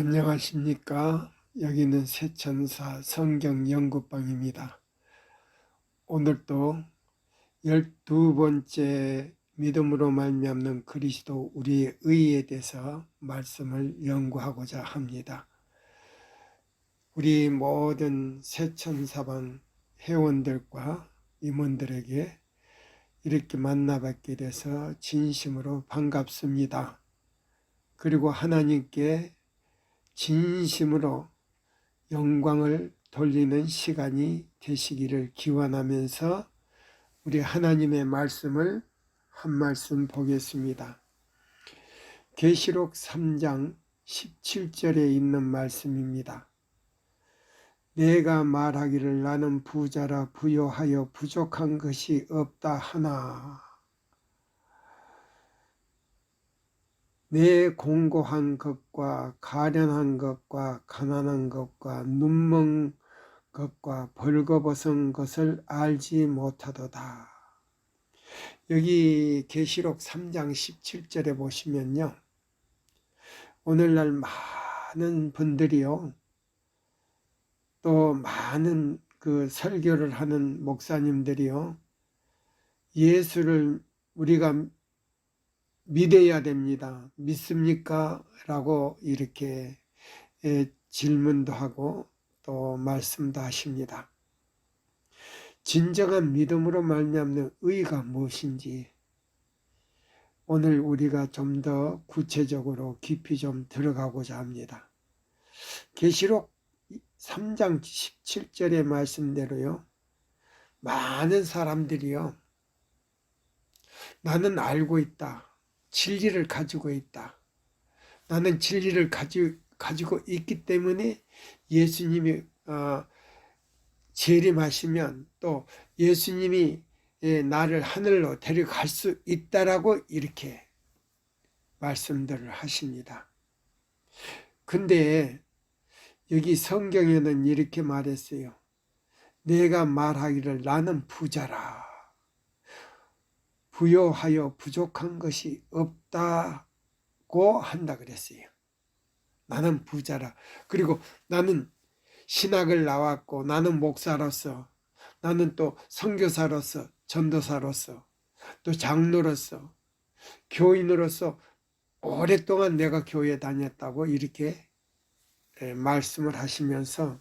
안녕하십니까. 여기는 새천사 성경연구방입니다. 오늘도 12번째 믿음으로 말미암는 그리스도 우리의 의에 대해서 말씀을 연구하고자 합니다. 우리 모든 새천사방 회원들과 임원들에게 이렇게 만나뵙게 돼서 진심으로 반갑습니다. 그리고 하나님께 진심으로 영광을 돌리는 시간이 되시기를 기원하면서 우리 하나님의 말씀을 한 말씀 보겠습니다. 계시록 3장 17절에 있는 말씀입니다. 내가 말하기를 나는 부자라 부요하여 부족한 것이 없다 하나 내 공고한 것과 가련한 것과 가난한 것과 눈먼 것과 벌거벗은 것을 알지 못하도다. 여기 계시록 3장 17절에 보시면요, 오늘날 많은 분들이요, 또 많은 그 설교를 하는 목사님들이요, 예수를 우리가 믿어야 됩니다. 믿습니까? 라고 이렇게 질문도 하고 또 말씀도 하십니다. 진정한 믿음으로 말미암는 의가 무엇인지 오늘 우리가 좀 더 구체적으로 깊이 좀 들어가고자 합니다. 계시록 3장 17절의 말씀대로요, 많은 사람들이요, 나는 알고 있다. 진리를 가지고 있다. 나는 진리를 가지고 있기 때문에 예수님이 재림하시면 또 예수님이 나를 하늘로 데려갈 수 있다라고 이렇게 말씀들을 하십니다. 근데 여기 성경에는 이렇게 말했어요. 내가 말하기를 나는 부자라. 부요하여 부족한 것이 없다고 한다 그랬어요. 나는 부자라. 그리고 나는 신학을 나왔고 나는 목사로서, 나는 또 선교사로서, 전도사로서, 또 장로로서, 교인으로서 오랫동안 내가 교회에 다녔다고 이렇게 말씀을 하시면서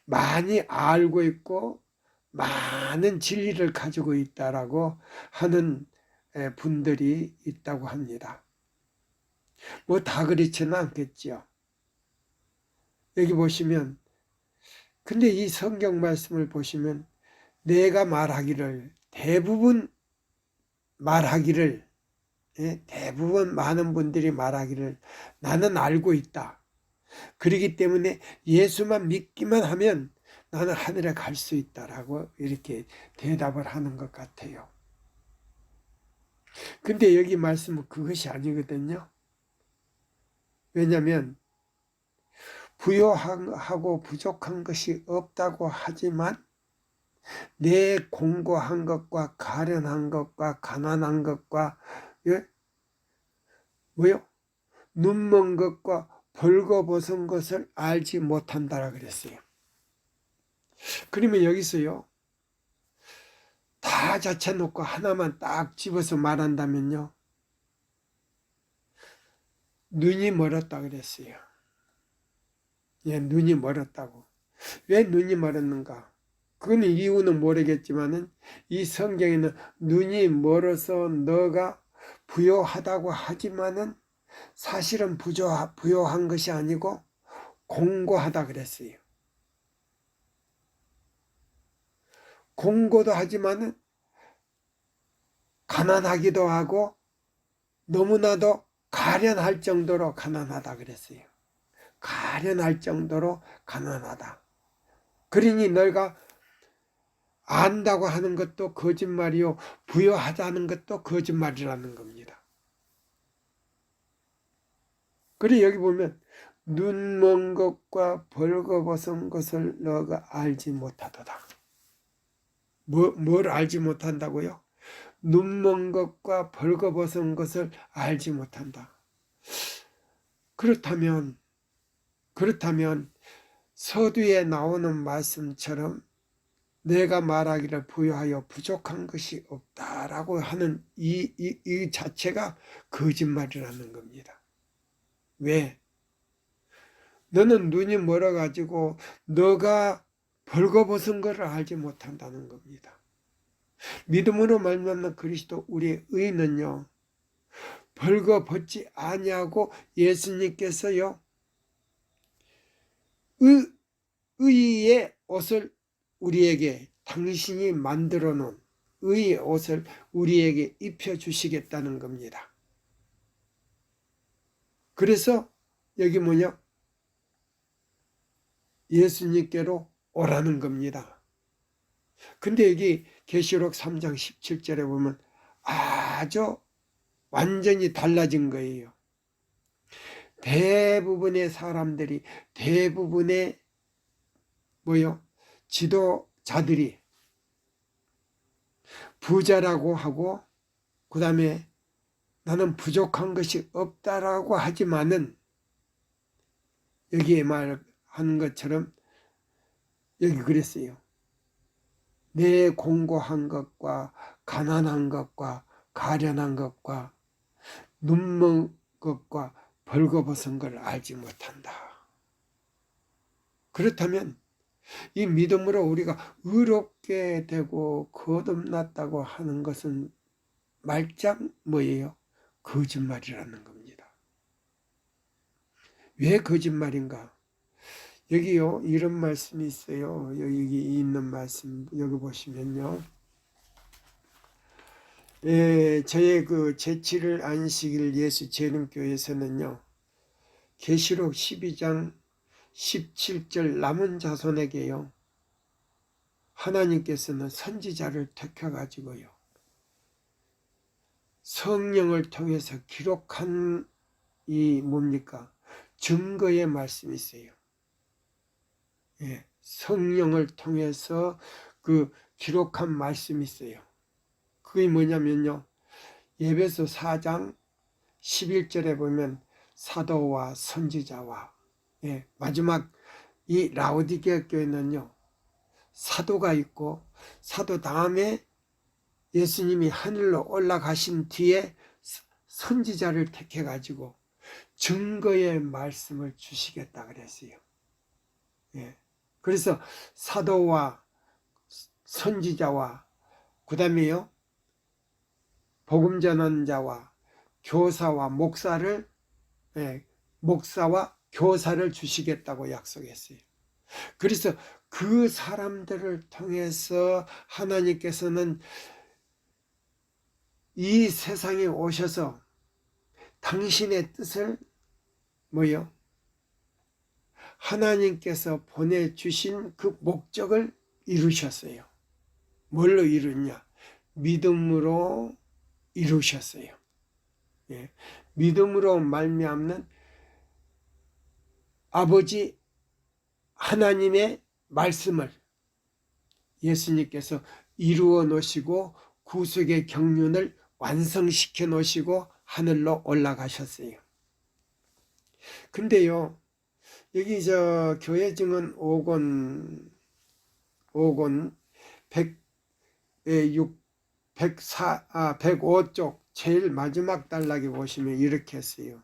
많이 알고 있고 많은 진리를 가지고 있다라고 하는 분들이 있다고 합니다. 뭐 다 그렇지는 않겠죠. 여기 보시면, 근데 이 성경 말씀을 보시면 내가 말하기를, 대부분 많은 분들이 말하기를 나는 알고 있다. 그렇기 때문에 예수만 믿기만 하면 나는 하늘에 갈 수 있다라고 이렇게 대답을 하는 것 같아요. 근데 여기 말씀은 그것이 아니거든요. 왜냐하면 부요하고 부족한 것이 없다고 하지만 내 공고한 것과 가련한 것과 가난한 것과 눈먼 것과 벌거벗은 것을 알지 못한다라 그랬어요. 그러면 여기서요, 다 자쳐놓고 하나만 딱 집어서 말한다면요, 눈이 멀었다 그랬어요. 예, 눈이 멀었다고. 왜 눈이 멀었는가? 그건 이유는 모르겠지만은 이 성경에는 눈이 멀어서 너가 부요하다고 하지만은 사실은 부요한 것이 아니고 공고하다 그랬어요. 공고도 하지만은 가난하기도 하고 너무나도 가련할 정도로 가난하다 그랬어요. 가련할 정도로 가난하다. 그러니 너희가 안다고 하는 것도 거짓말이요, 부요하다는 것도 거짓말이라는 겁니다. 그래 여기 보면 눈먼 것과 벌거벗은 것을 너가 알지 못하도다. 뭘 알지 못한다고요? 눈먼 것과 벌거벗은 것을 알지 못한다. 그렇다면 그렇다면 서두에 나오는 말씀처럼 내가 말하기를 부유하여 부족한 것이 없다라고 하는 이 자체가 거짓말이라는 겁니다. 왜? 너는 눈이 멀어가지고 너가 벌거벗은 것을 알지 못한다는 겁니다. 믿음으로 말미암는 그리스도 우리의 의는요, 벌거벗지 아니하고 예수님께서요, 의의 옷을 우리에게 당신이 만들어 놓은 의의 옷을 우리에게 입혀주시겠다는 겁니다. 그래서 여기 뭐냐? 예수님께로 오라는 겁니다. 근데 여기 계시록 3장 17절에 보면 아주 완전히 달라진 거예요. 대부분의 사람들이, 대부분의 지도자들이 부자라고 하고, 그 다음에 나는 부족한 것이 없다라고 하지만은, 여기에 말하는 것처럼 여기 그랬어요. 내 공고한 것과 가난한 것과 가련한 것과 눈먼 것과 벌거벗은 걸 알지 못한다. 그렇다면 이 믿음으로 우리가 의롭게 되고 거듭났다고 하는 것은 말짱 뭐예요? 거짓말이라는 겁니다. 왜 거짓말인가? 여기요, 이런 말씀이 있어요. 여기 있는 말씀, 여기 보시면요. 저의 그 제7일 안식일 예수 재림교회에서는요, 계시록 12장 17절 남은 자손에게요, 하나님께서는 선지자를 택해가지고요, 성령을 통해서 기록한 이 뭡니까? 증거의 말씀이 있어요. 예, 성령을 통해서 그 기록한 말씀이 있어요. 그게 뭐냐면요, 에베소 4장 11절에 보면 사도와 선지자와, 예, 마지막 이 라오디게아 교회는요, 사도가 있고, 사도 다음에 예수님이 하늘로 올라가신 뒤에 선지자를 택해 가지고 증거의 말씀을 주시겠다 그랬어요. 예. 그래서 사도와 선지자와 그 다음에요, 복음 전하는 자와 교사와 목사를, 목사와 교사를 주시겠다고 약속했어요. 그래서 그 사람들을 통해서 하나님께서는 이 세상에 오셔서 당신의 뜻을 하나님께서 보내주신 그 목적을 이루셨어요. 뭘로 이루냐? 믿음으로 이루셨어요. 예. 믿음으로 말미암는 아버지 하나님의 말씀을 예수님께서 이루어 놓으시고 구속의 경륜을 완성시켜 놓으시고 하늘로 올라가셨어요. 근데요, 여기 교회 증언 5권 105쪽 제일 마지막 단락에 보시면 이렇게 했어요.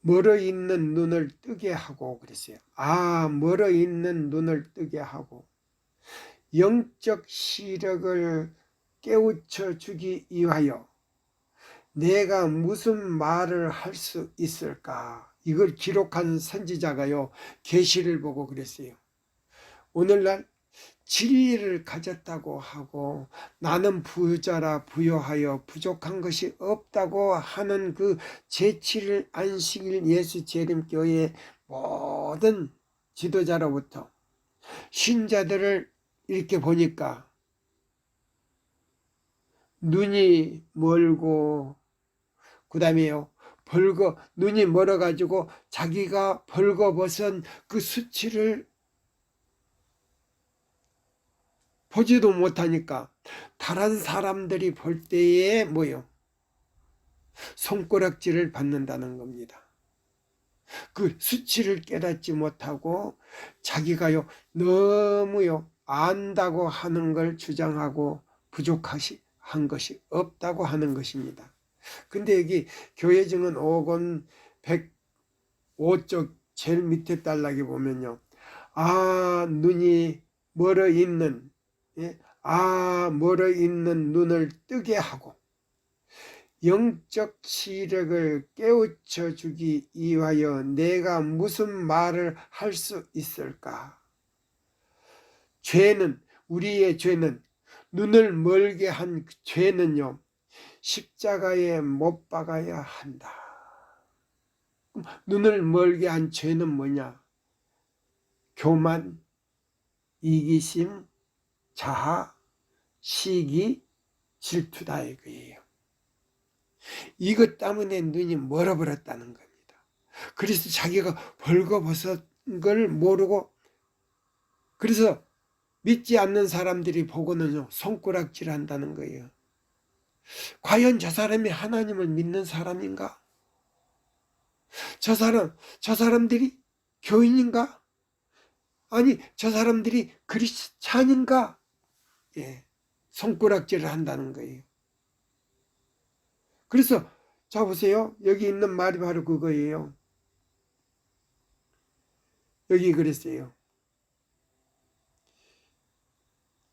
멀어 있는 눈을 뜨게 하고 그랬어요. 멀어 있는 눈을 뜨게 하고 영적 시력을 깨우쳐 주기 위하여 내가 무슨 말을 할 수 있을까? 이걸 기록한 선지자가요, 계시를 보고 그랬어요. 오늘날 진리를 가졌다고 하고 나는 부자라 부요하여 부족한 것이 없다고 하는 그 제7일 안식일 예수 재림교회의 모든 지도자로부터 신자들을 이렇게 보니까 눈이 멀고 그 다음에요, 눈이 멀어가지고 자기가 벌거벗은 그 수치를 보지도 못하니까 다른 사람들이 볼 때에 손가락질을 받는다는 겁니다. 그 수치를 깨닫지 못하고 자기가요 너무요 안다고 하는 걸 주장하고 부족한 것이 없다고 하는 것입니다. 근데 여기 교회 증언 5권 105쪽 제일 밑에 단락에 보면요. 아 눈이 멀어 있는 멀어 있는 눈을 뜨게 하고 영적 시력을 깨우쳐 주기 위하여 내가 무슨 말을 할 수 있을까? 우리의 죄는, 눈을 멀게 한 죄는요 십자가에 못 박아야 한다. 눈을 멀게 한 죄는 뭐냐? 교만, 이기심, 자하, 시기, 질투다 이거예요. 이것 때문에 눈이 멀어버렸다는 겁니다. 그래서 자기가 벌거벗은 걸 모르고, 그래서 믿지 않는 사람들이 보고는요 손가락질 한다는 거예요. 과연 저 사람이 하나님을 믿는 사람인가? 저 사람들이 교인인가? 아니 저 사람들이 크리스찬인가? 손가락질을 한다는 거예요. 그래서 자 보세요. 여기 있는 말이 바로 그거예요. 여기 그랬어요.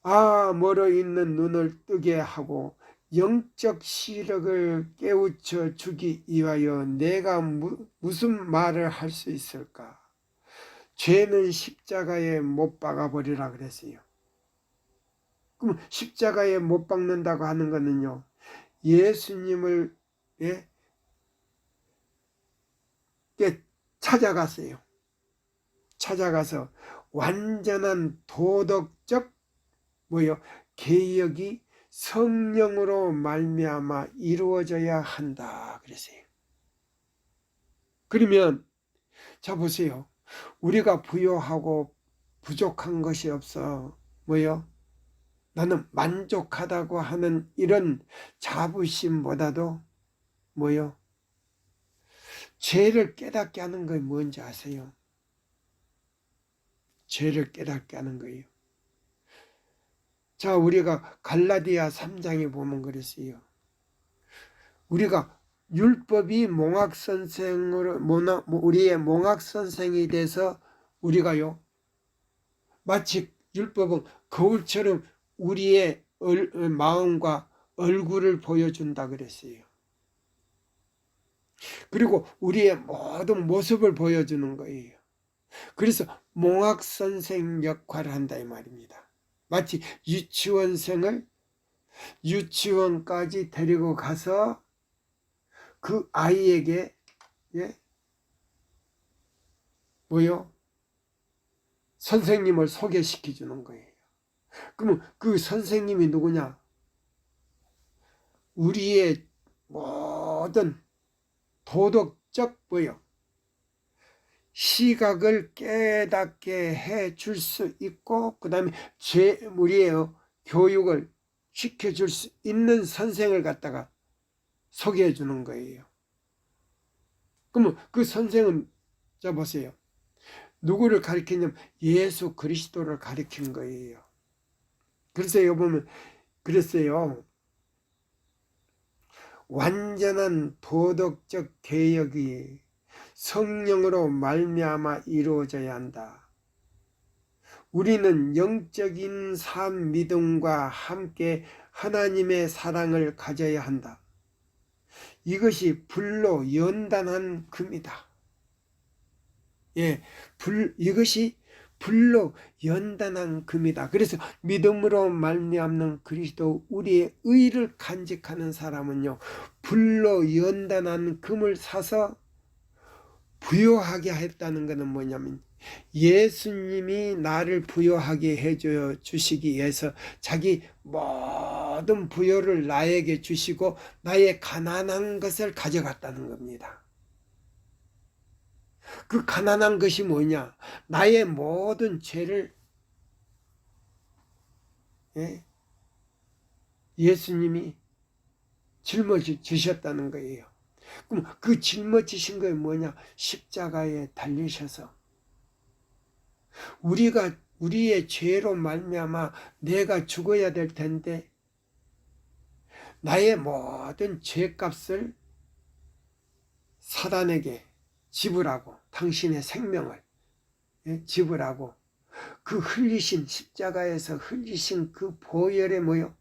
멀어 있는 눈을 뜨게 하고 영적 시력을 깨우쳐 주기 위하여 내가 무슨 말을 할 수 있을까? 죄는 십자가에 못 박아버리라 그랬어요. 그럼 십자가에 못 박는다고 하는 거는요 예수님을 찾아갔어요. 찾아가서 완전한 도덕적 개혁이 성령으로 말미암아 이루어져야 한다 그랬어요. 그러면 자 보세요. 우리가 부요하고 부족한 것이 없어 나는 만족하다고 하는 이런 자부심보다도 죄를 깨닫게 하는 게 뭔지 아세요? 죄를 깨닫게 하는 거예요. 자, 우리가 갈라디아 3장에 보면 그랬어요. 우리가 율법이 우리의 몽학선생이 돼서 우리가요 마치 율법은 거울처럼 우리의 마음과 얼굴을 보여준다 그랬어요. 그리고 우리의 모든 모습을 보여주는 거예요. 그래서 몽학선생 역할을 한다 이 말입니다. 마치 유치원생을 유치원까지 데리고 가서 그 아이에게 선생님을 소개시켜 주는 거예요. 그러면 그 선생님이 누구냐? 우리의 모든 도덕적 시각을 깨닫게 해 줄 수 있고 그 다음에 우리의 교육을 시켜줄 수 있는 선생을 갖다가 소개해 주는 거예요. 그러면 그 선생은 자 보세요. 누구를 가르치냐면 예수 그리스도를 가르친 거예요. 그래서 여기 보면 그랬어요. 완전한 도덕적 개혁이 성령으로 말미암아 이루어져야 한다. 우리는 영적인 삶 믿음과 함께 하나님의 사랑을 가져야 한다. 이것이 불로 연단한 금이다. 이것이 불로 연단한 금이다. 그래서 믿음으로 말미암는 그리스도 우리의 의를 간직하는 사람은요 불로 연단한 금을 사서 부요하게 했다는 것은 뭐냐면 예수님이 나를 부요하게 해줘 주시기 위해서 자기 모든 부요를 나에게 주시고 나의 가난한 것을 가져갔다는 겁니다. 그 가난한 것이 뭐냐? 나의 모든 죄를 예수님이 짊어지셨다는 거예요. 그럼 그 짊어지신 게 뭐냐? 십자가에 달리셔서 우리의 죄로 말미암아 내가 죽어야 될 텐데 나의 모든 죄값을 사단에게 지불하고 당신의 생명을 지불하고 그 흘리신 십자가에서 흘리신 그 보혈의 뭐요?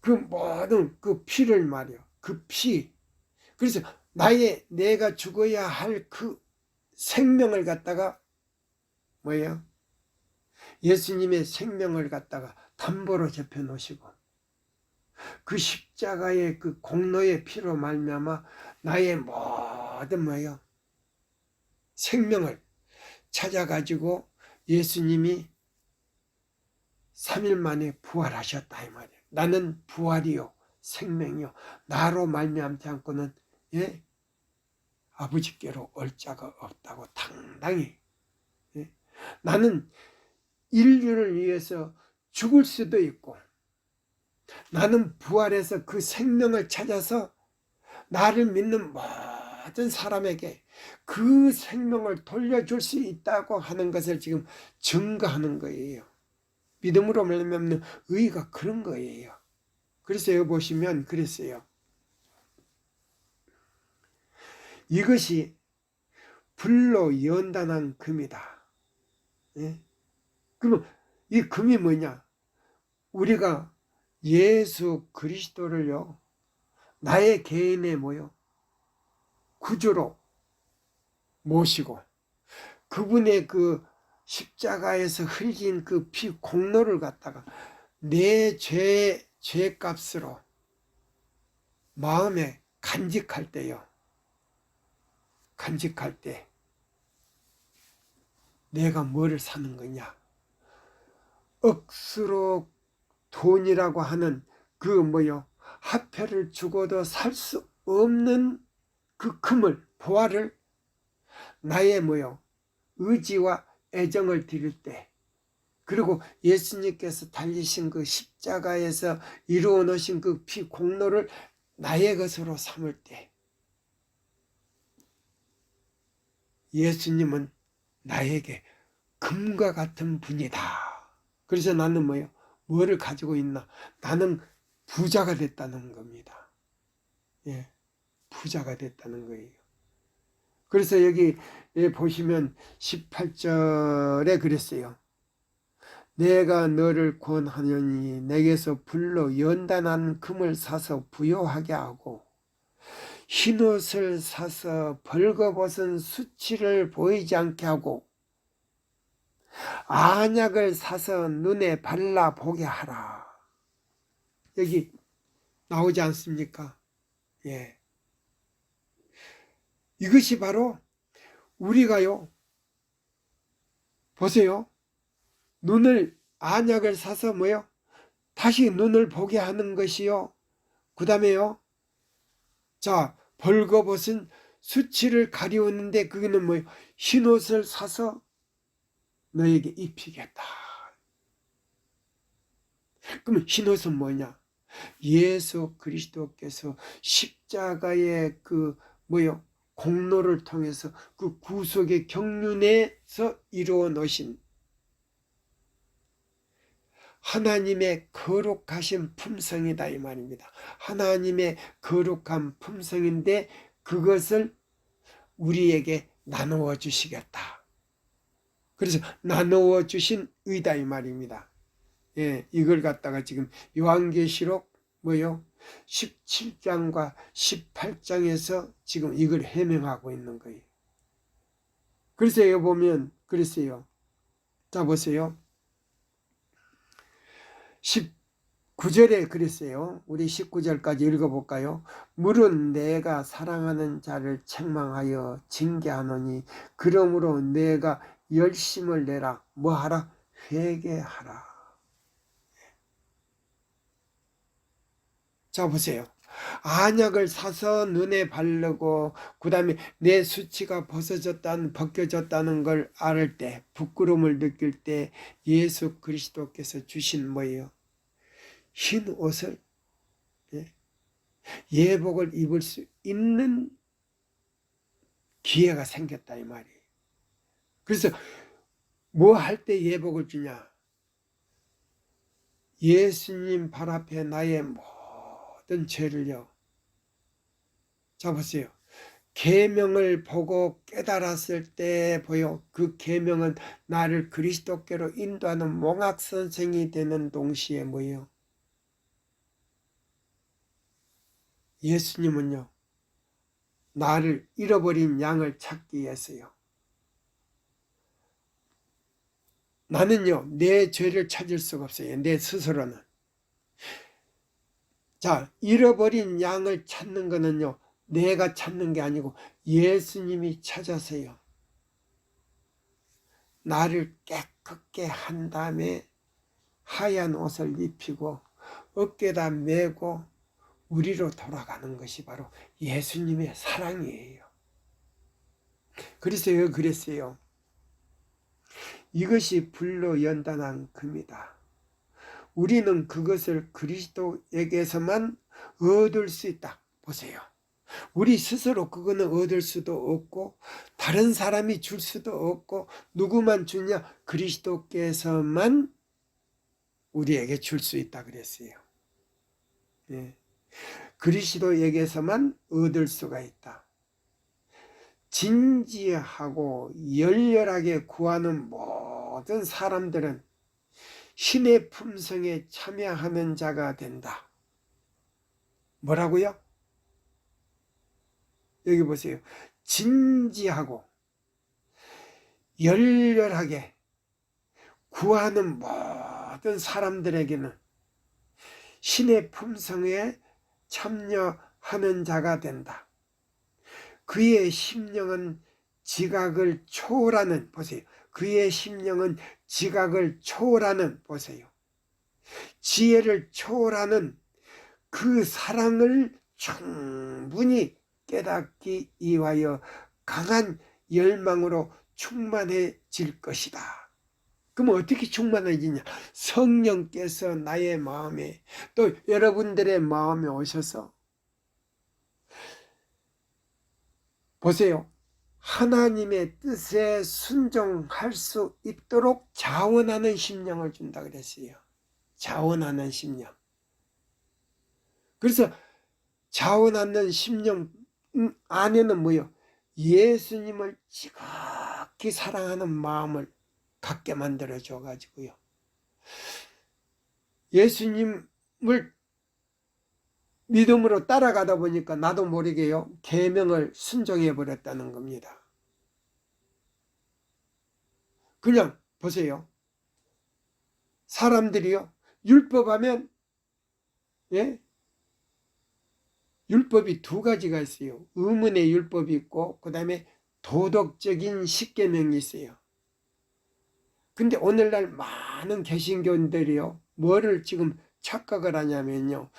그 모든 그 피를 말이요. 그 피. 그래서 내가 죽어야 할 그 생명을 갖다가 뭐예요? 예수님의 생명을 갖다가 담보로 접해 놓으시고 그 십자가의 그 공로의 피로 말미암아 나의 모든 뭐예요? 생명을 찾아가지고 예수님이 3일 만에 부활하셨다 이 말이에요. 나는 부활이요 생명이요 나로 말미암지 않고는 아버지께로 올 자가 없다고 당당히 나는 인류를 위해서 죽을 수도 있고 나는 부활해서 그 생명을 찾아서 나를 믿는 모든 사람에게 그 생명을 돌려줄 수 있다고 하는 것을 지금 증거하는 거예요. 믿음으로 말미암는 의가 그런 거예요. 그래서 여기 보시면 그랬어요. 이것이 불로 연단한 금이다. 그러면 이 금이 뭐냐? 우리가 예수 그리스도를요 나의 개인의 구주로 모시고 그분의 그 십자가에서 흘린 그 피 공로를 갖다가 내 죄값으로 마음에 간직할 때요. 간직할 때 내가 뭐를 사는 거냐? 억수로 돈이라고 하는 그 화폐를 주고도 살 수 없는 그 금을 보화를 나의 의지와 애정을 드릴 때 그리고 예수님께서 달리신 그 십자가에서 이루어 놓으신 그 피 공로를 나의 것으로 삼을 때 예수님은 나에게 금과 같은 분이다. 그래서 나는 뭐를 가지고 있나? 나는 부자가 됐다는 겁니다. 부자가 됐다는 거예요. 그래서 여기 보시면 18절에 그랬어요. 내가 너를 권하노니 내게서 불로 연단한 금을 사서 부요하게 하고 흰옷을 사서 벌거벗은 수치를 보이지 않게 하고 안약을 사서 눈에 발라 보게 하라. 여기 나오지 않습니까? 이것이 바로 우리가요 보세요. 눈을 안약을 사서 다시 눈을 보게 하는 것이요. 그 다음에요. 자, 벌거벗은 수치를 가리우는데 그거는 흰옷을 사서 너에게 입히겠다. 그러면 흰옷은 뭐냐? 예수 그리스도께서 십자가의 그 공로를 통해서 그 구속의 경륜에서 이루어 놓으신 하나님의 거룩하신 품성이다 이 말입니다. 하나님의 거룩한 품성인데 그것을 우리에게 나누어 주시겠다. 그래서 나누어 주신 의다 이 말입니다. 이걸 갖다가 지금 요한계시록 17장과 18장에서 지금 이걸 해명하고 있는 거예요. 그래서 여기 보면 그랬어요. 자 보세요. 19절에 그랬어요. 우리 19절까지 읽어볼까요? 물은 내가 사랑하는 자를 책망하여 징계하노니 그러므로 내가 열심을 내라. 뭐하라? 회개하라. 자 보세요. 안약을 사서 눈에 바르고 그 다음에 내 수치가 벗겨졌다는 걸 알을 때 부끄러움을 느낄 때 예수 그리스도께서 주신 뭐예요? 흰 옷을 예복을 입을 수 있는 기회가 생겼다 이 말이에요. 그래서 뭐 할 때 예복을 주냐? 예수님 발 앞에 나의 모든 죄를요. 자 보세요. 계명을 보고 깨달았을 때 보여 그 계명은 나를 그리스도께로 인도하는 몽학선생이 되는 동시에 뭐예요? 예수님은요. 나를 잃어버린 양을 찾기 위해서요. 나는요. 내 죄를 찾을 수가 없어요. 내 스스로는. 자, 잃어버린 양을 찾는 거는요. 내가 찾는 게 아니고 예수님이 찾아서요. 나를 깨끗게 한 다음에 하얀 옷을 입히고 어깨에다 메고 우리로 돌아가는 것이 바로 예수님의 사랑이에요. 그래서 그랬어요. 이것이 불로 연단한 금이다. 우리는 그것을 그리스도에게서만 얻을 수 있다. 보세요. 우리 스스로 그거는 얻을 수도 없고 다른 사람이 줄 수도 없고 누구만 주냐? 그리스도께서만 우리에게 줄 수 있다 그랬어요. 예. 그리스도에게서만 얻을 수가 있다. 진지하고 열렬하게 구하는 모든 사람들은 신의 품성에 참여하는 자가 된다. 뭐라고요? 여기 보세요. 진지하고 열렬하게 구하는 모든 사람들에게는 신의 품성에 참여하는 자가 된다. 그의 심령은 지각을 초월하는, 보세요. 그의 심령은 지각을 초월하는, 보세요. 지혜를 초월하는 그 사랑을 충분히 깨닫기 위하여 강한 열망으로 충만해질 것이다. 그럼 어떻게 충만해지냐? 성령께서 나의 마음에 또 여러분들의 마음에 오셔서 보세요. 하나님의 뜻에 순종할 수 있도록 자원하는 심령을 준다 그랬어요. 자원하는 심령. 그래서 자원하는 심령 안에는 뭐요? 예수님을 지극히 사랑하는 마음을 갖게 만들어 줘 가지고요. 예수님을 믿음으로 따라가다 보니까 나도 모르게요. 계명을 순종해 버렸다는 겁니다. 그냥 보세요. 사람들이요. 율법하면 율법이 두 가지가 있어요. 의문의 율법이 있고 그 다음에 도덕적인 십계명이 있어요. 근데 오늘날 많은 개신교인들이요. 뭐를 지금 착각을 하냐면요.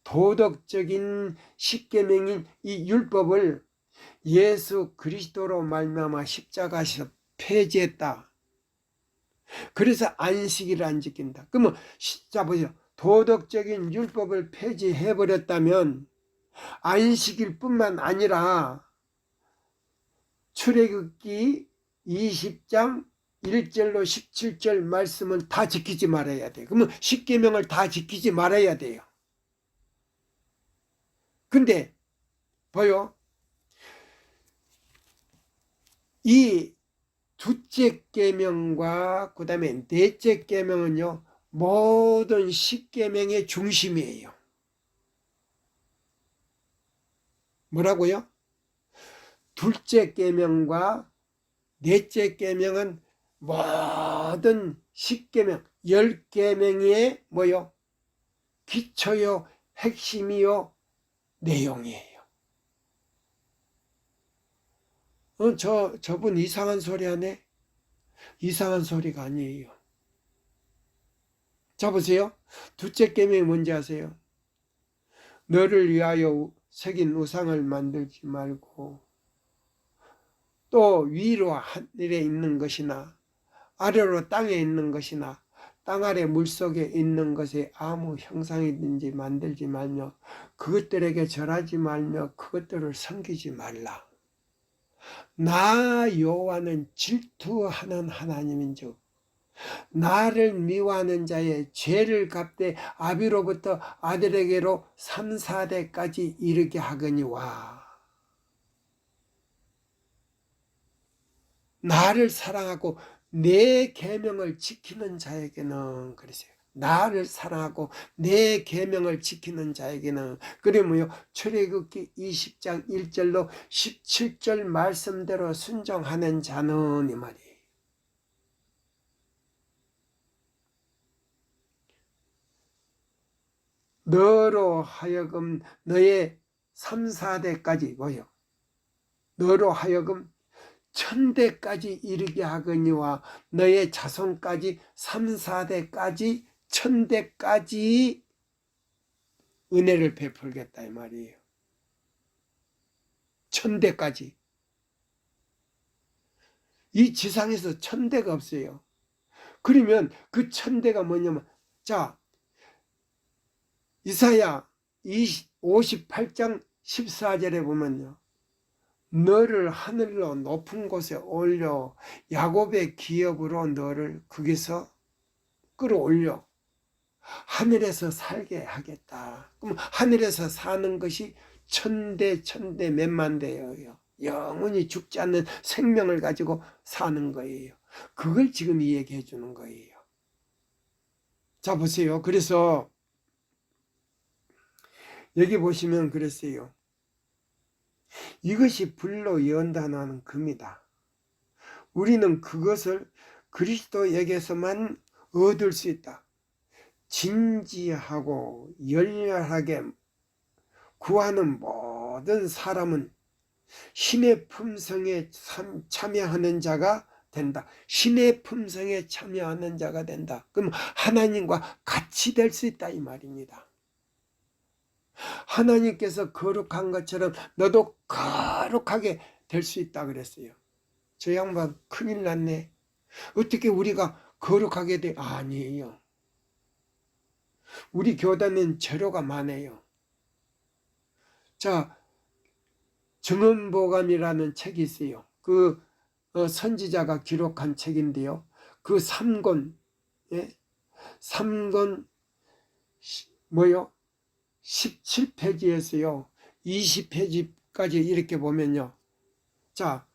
도덕적인 십계명인 이 율법을 예수 그리스도로 말미암아 십자가에서 폐지했다. 그래서 안식일을 안 지킨다. 그러면 자 보세요. 도덕적인 율법을 폐지해 버렸다면 안식일 뿐만 아니라 출애굽기 20장 1절로 17절 말씀을 다 지키지 말아야 돼요. 그러면 십계명을 다 지키지 말아야 돼요. 근데 봐요. 이 둘째 계명과 그 다음에 넷째 계명은요. 모든 십계명의 중심이에요. 뭐라고요? 둘째 계명과 넷째 계명은 모든 십계명 10계명의 뭐요? 기초요, 핵심이요, 내용이에요. 저분 이상한 소리 하네? 이상한 소리가 아니에요. 자 보세요. 둘째 계명이 뭔지 아세요? 너를 위하여 새긴 우상을 만들지 말고 또 위로 하늘에 있는 것이나 아래로 땅에 있는 것이나 땅 아래 물속에 있는 것에 아무 형상이든지 만들지 말며 그것들에게 절하지 말며 그것들을 섬기지 말라. 나 여호와는 질투하는 하나님인즉 나를 미워하는 자의 죄를 갚되 아비로부터 아들에게로 3, 4대까지 이르게 하거니와. 나를 사랑하고 내 계명을 지키는 자에게는, 그러세요. 나를 사랑하고 내 계명을 지키는 자에게는, 그러면요 출애굽기 20장 1절로 17절 말씀대로 순종하는 자는, 이 말이에요. 너로 하여금 너의 3, 4대까지 뭐요? 너로 하여금 1000대까지 이르게 하거니와 너의 자손까지 3, 4대까지 1000대까지 은혜를 베풀겠다 이 말이에요. 1000대까지. 이 지상에서 1000대가 없어요. 그러면 그 1000대가 뭐냐면, 자, 이사야 58장 14절에 보면요, 너를 하늘로 높은 곳에 올려 야곱의 기업으로 너를 거기서 끌어올려 하늘에서 살게 하겠다. 그럼 하늘에서 사는 것이 1000대, 1000대, 몇만 대예요. 영원히 죽지 않는 생명을 가지고 사는 거예요. 그걸 지금 얘기해 주는 거예요. 자, 보세요. 그래서 여기 보시면 그랬어요. 이것이 불로 연단하는 금이다. 우리는 그것을 그리스도에게서만 얻을 수 있다. 진지하고 열렬하게 구하는 모든 사람은 신의 품성에 참여하는 자가 된다. 신의 품성에 참여하는 자가 된다. 그럼 하나님과 같이 될 수 있다 이 말입니다. 하나님께서 거룩한 것처럼 너도 거룩하게 될 수 있다 그랬어요. 저 양반 큰일 났네. 어떻게 우리가 거룩하게 돼? 아니에요. 우리 교단은 재료가 많아요. 자, 증언보감이라는 책이 있어요. 그 선지자가 기록한 책인데요. 그 3권, 예? 3권 뭐요? 17페이지에서요. 20페이지까지 이렇게 보면요. 자,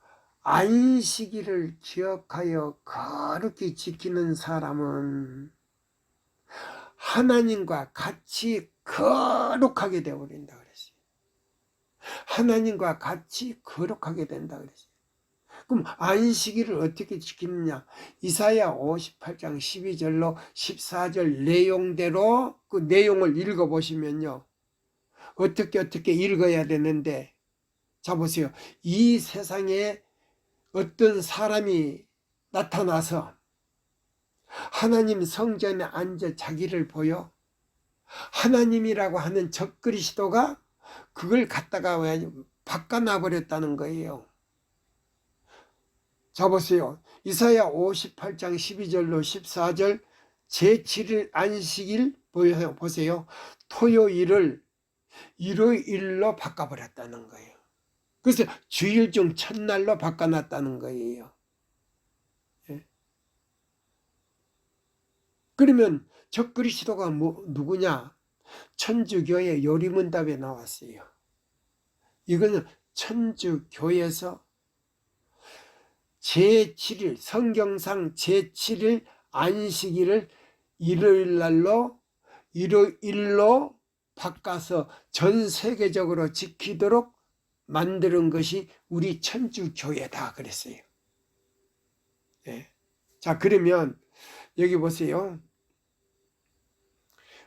안식일을 기억하여 거룩히 지키는 사람은 하나님과 같이 거룩하게 되어버린다 그랬어요. 하나님과 같이 거룩하게 된다 그랬어요. 그럼 안식일을 어떻게 지키느냐? 이사야 58장 12절로 14절 내용대로 그 내용을 읽어보시면요. 어떻게 읽어야 되는데, 자 보세요. 이 세상에 어떤 사람이 나타나서 하나님 성전에 앉아 자기를 보여 하나님이라고 하는 적그리스도가 그걸 갖다가 바꿔놔 버렸다는 거예요. 자 보세요. 이사야 58장 12절로 14절 제7일 안식일 보세요. 토요일을 일요일로 바꿔버렸다는 거예요. 그래서 주일 중 첫날로 바꿔놨다는 거예요. 예. 그러면 적그리스도가 누구냐? 천주교의 요리문답에 나왔어요. 이거는 천주교에서 제7일, 성경상 제7일 안식일을 일요일로 바꿔서 전 세계적으로 지키도록 만드는 것이 우리 천주교회다 그랬어요. 예. 자, 그러면 여기 보세요.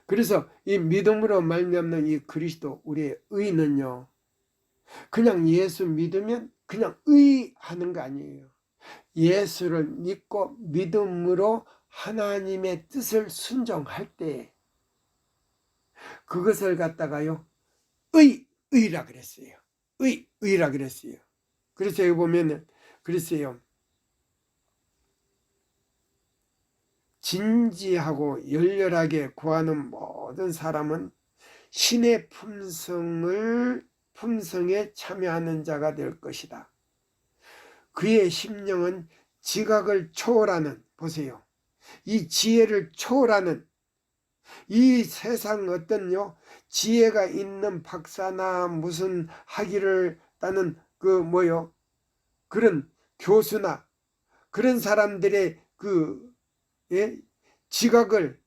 그래서 이 믿음으로 말미암는 이 그리스도 우리의 의는요, 그냥 예수 믿으면 그냥 의하는 거 아니에요. 예수를 믿고 믿음으로 하나님의 뜻을 순종할 때 그것을 갖다가요 의라 그랬어요. 의라 그랬어요. 그래서 여기 보면은 그랬어요. 진지하고 열렬하게 구하는 모든 사람은 신의 품성에 참여하는 자가 될 것이다. 그의 심령은 지각을 초월하는, 보세요, 이 지혜를 초월하는, 이 세상 어떤요 지혜가 있는 박사나 무슨 학위를 따는 그런 교수나 그런 사람들의 지각을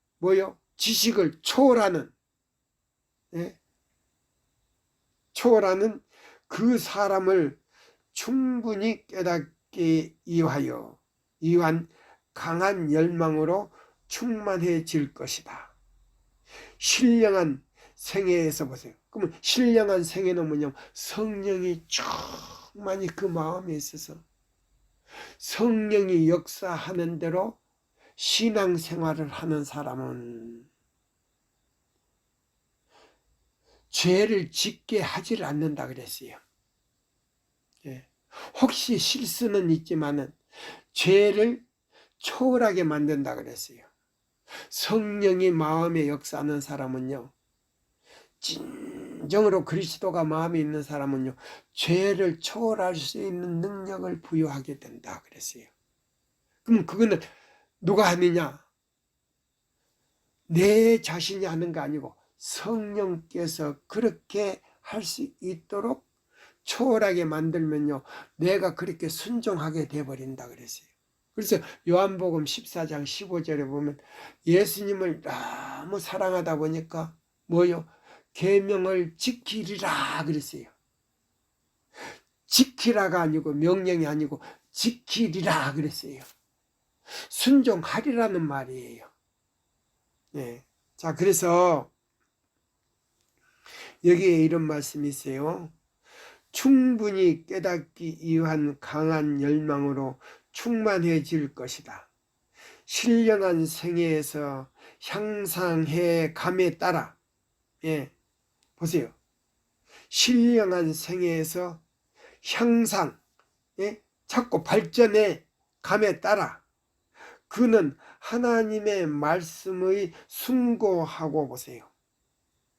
지식을 초월하는, 초월하는 그 사람을 충분히 깨닫기 위한 강한 열망으로 충만해질 것이다. 신령한 생애에서, 보세요. 그러면 신령한 생애는 뭐냐면 성령이 충만히 그 마음에 있어서 성령이 역사하는 대로 신앙생활을 하는 사람은 죄를 짓게 하지를 않는다 그랬어요. 혹시 실수는 있지만은 죄를 초월하게 만든다 그랬어요. 성령이 마음에 역사하는 사람은요, 진정으로 그리스도가 마음에 있는 사람은요, 죄를 초월할 수 있는 능력을 부여하게 된다 그랬어요. 그럼 그거는 누가 하느냐? 내 자신이 하는 거 아니고 성령께서 그렇게 할 수 있도록 초월하게 만들면요, 내가 그렇게 순종하게 돼버린다 그랬어요. 그래서 요한복음 14장 15절에 보면 예수님을 너무 사랑하다 보니까 계명을 지키리라 그랬어요. 지키라가 아니고, 명령이 아니고 지키리라 그랬어요. 순종하리라는 말이에요. 자, 그래서 여기에 이런 말씀이 있어요. 충분히 깨닫기 위한 강한 열망으로 충만해질 것이다. 신령한 생애에서 향상해 감에 따라, 보세요. 신령한 생애에서 향상, 자꾸 발전해 감에 따라 그는 하나님의 말씀의 숭고하고, 보세요,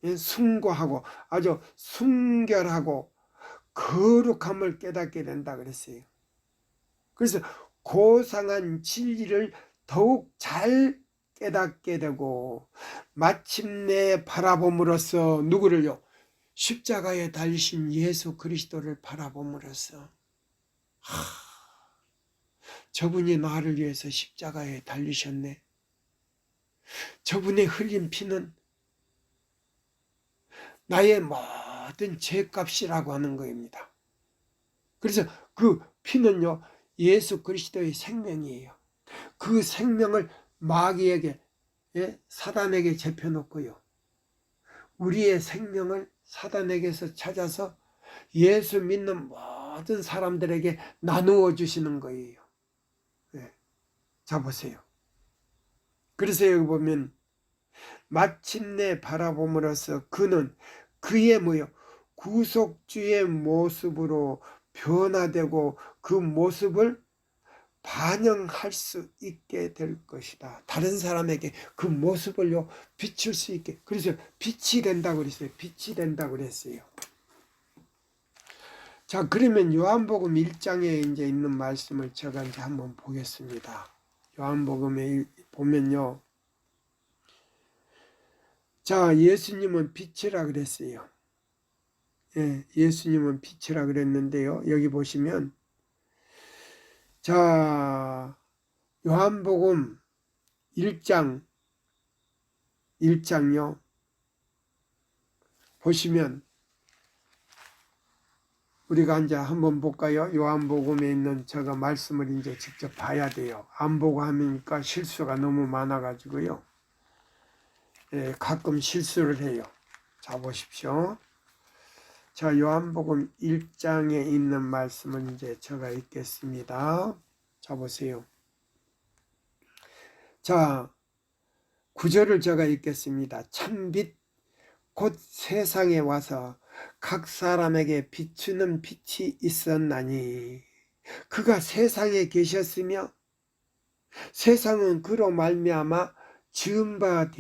숭고하고 아주 순결하고 거룩함을 깨닫게 된다 그랬어요. 그래서 고상한 진리를 더욱 잘 깨닫게 되고 마침내 바라봄으로써 누구를요? 십자가에 달리신 예수 그리스도를 바라봄으로써 저분이 나를 위해서 십자가에 달리셨네. 저분의 흘린 피는 나의 모든 죄값이라고 하는 겁니다. 그래서 그 피는요, 예수 그리스도의 생명이에요. 그 생명을 마귀에게, 사단에게 제펴놓고요, 우리의 생명을 사단에게서 찾아서 예수 믿는 모든 사람들에게 나누어 주시는 거예요. 자, 보세요. 그래서 여기 보면 마침내 바라봄으로써 그는 그의 구속주의 모습으로 변화되고 그 모습을 반영할 수 있게 될 것이다. 다른 사람에게 그 모습을요 비출 수 있게. 그래서 빛이 된다고 그랬어요. 빛이 된다고 그랬어요. 자, 그러면 요한복음 1장에 이제 있는 말씀을 제가 이제 한번 보겠습니다. 요한복음에 보면요, 자, 예수님은 빛이라 그랬어요. 예수님은 빛이라 그랬는데요, 여기 보시면, 자, 요한복음 1장요 보시면 우리가 이제 한번 볼까요? 요한복음에 있는 제가 말씀을 이제 직접 봐야 돼요. 안 보고 하니까 실수가 너무 많아가지고요, 가끔 실수를 해요. 자, 보십시오. 자, 요한복음 1장에 있는 말씀은 이제 제가 읽겠습니다. 자, 보세요. 자, 9절을 제가 읽겠습니다. 참빛 곧 세상에 와서 각 사람에게 비추는 빛이 있었나니 그가 세상에 계셨으며 세상은 그로 말미암아 지은 바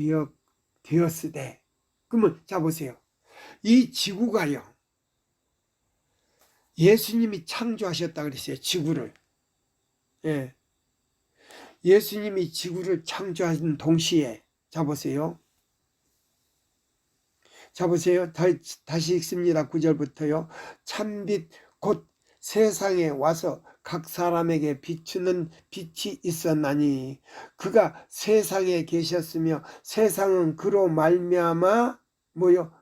되었으되. 그러면 자 보세요. 이 지구가요, 예수님이 창조하셨다 그랬어요. 지구를. 예. 예수님이 지구를 창조하신 동시에 자 보세요. 자 보세요. 다시 읽습니다. 9절부터요. 참빛 곧 세상에 와서 각 사람에게 비추는 빛이 있었나니 그가 세상에 계셨으며 세상은 그로 말미암아 뭐요?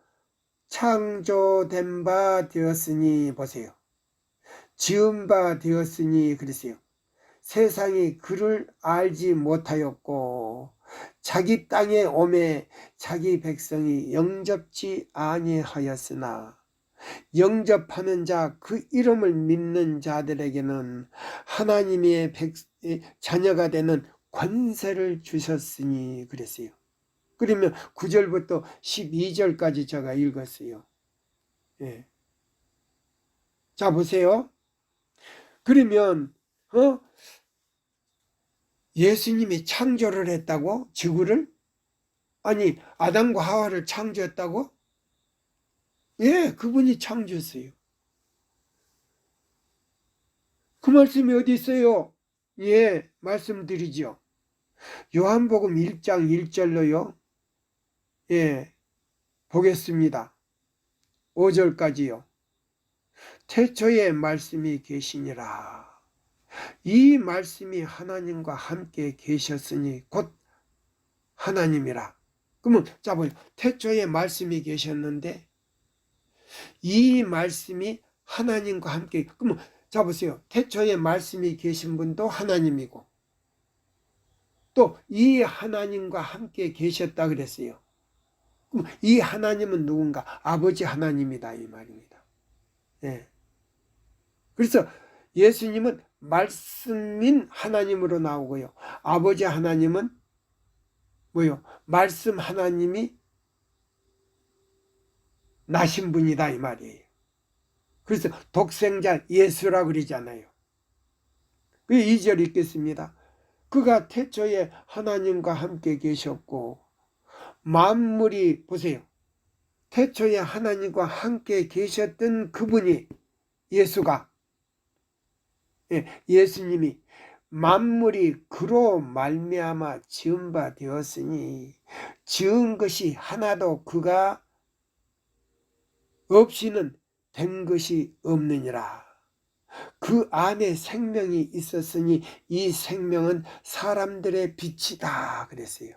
창조된 바 되었으니. 보세요. 지은 바 되었으니 그랬어요. 세상이 그를 알지 못하였고 자기 땅에 오매 자기 백성이 영접지 아니하였으나 영접하는 자, 그 이름을 믿는 자들에게는 하나님의 자녀가 되는 권세를 주셨으니 그랬어요. 그러면 9절부터 12절까지 제가 읽었어요. 예. 자 보세요. 그러면 예수님이 창조를 했다고? 지구를? 아니, 아담과 하와를 창조했다고? 예, 그분이 창조했어요. 그 말씀이 어디 있어요? 예, 말씀드리죠. 요한복음 1장 1절로요. 예, 보겠습니다. 5절까지요. 태초에 말씀이 계시니라. 이 말씀이 하나님과 함께 계셨으니 곧 하나님이라. 그러면 자 보세요. 태초에 말씀이 계셨는데 이 말씀이 하나님과 함께, 그러면 자 보세요. 태초에 말씀이 계신 분도 하나님이고 또 이 하나님과 함께 계셨다 그랬어요. 그럼 이 하나님은 누군가? 아버지 하나님이다 이 말입니다. 예. 그래서 예수님은 말씀인 하나님으로 나오고요. 아버지 하나님은 뭐요? 말씀 하나님이 나신 분이다 이 말이에요. 그래서 독생자 예수라 그러잖아요. 그 2절 읽겠습니다. 그가 태초에 하나님과 함께 계셨고 만물이, 보세요. 태초에 하나님과 함께 계셨던 그분이, 예수가, 예수님이 만물이 그로 말미암아 지은 바 되었으니 지은 것이 하나도 그가 없이는 된 것이 없느니라. 그 안에 생명이 있었으니 이 생명은 사람들의 빛이다 그랬어요.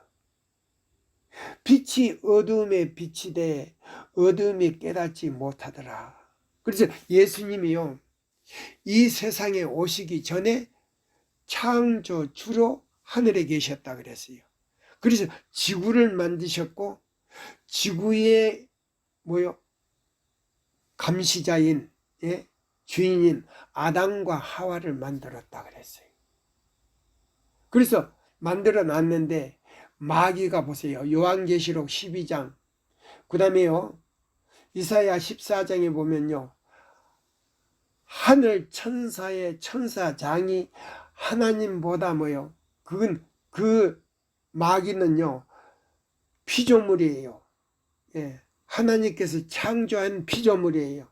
빛이 어둠에 비치되 어둠이 깨닫지 못하더라. 그래서 예수님이요, 이 세상에 오시기 전에 창조주로 하늘에 계셨다 그랬어요. 그래서 지구를 만드셨고 지구의 뭐요? 감시자인, 주인인 아담과 하와를 만들었다 그랬어요. 그래서 만들어 놨는데 마귀가, 보세요. 요한계시록 12장, 그 다음에요 이사야 14장에 보면요, 하늘 천사의 천사장이 하나님보다 뭐요? 그건 그 마귀는요 피조물이에요. 예, 하나님께서 창조한 피조물이에요.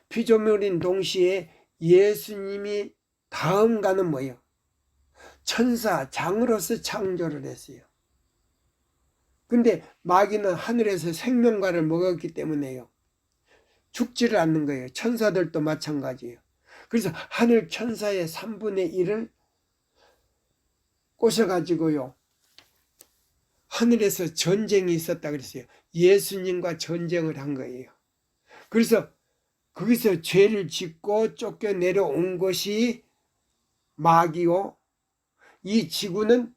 피조물인 동시에 예수님이 다음가는 뭐예요? 천사장으로서 창조를 했어요. 근데 마귀는 하늘에서 생명과를 먹었기 때문에요 죽지를 않는 거예요. 천사들도 마찬가지예요. 그래서 하늘 천사의 3분의 1을 꼬셔가지고요 하늘에서 전쟁이 있었다 그랬어요. 예수님과 전쟁을 한 거예요. 그래서 거기서 죄를 짓고 쫓겨 내려온 것이 마귀요, 이 지구는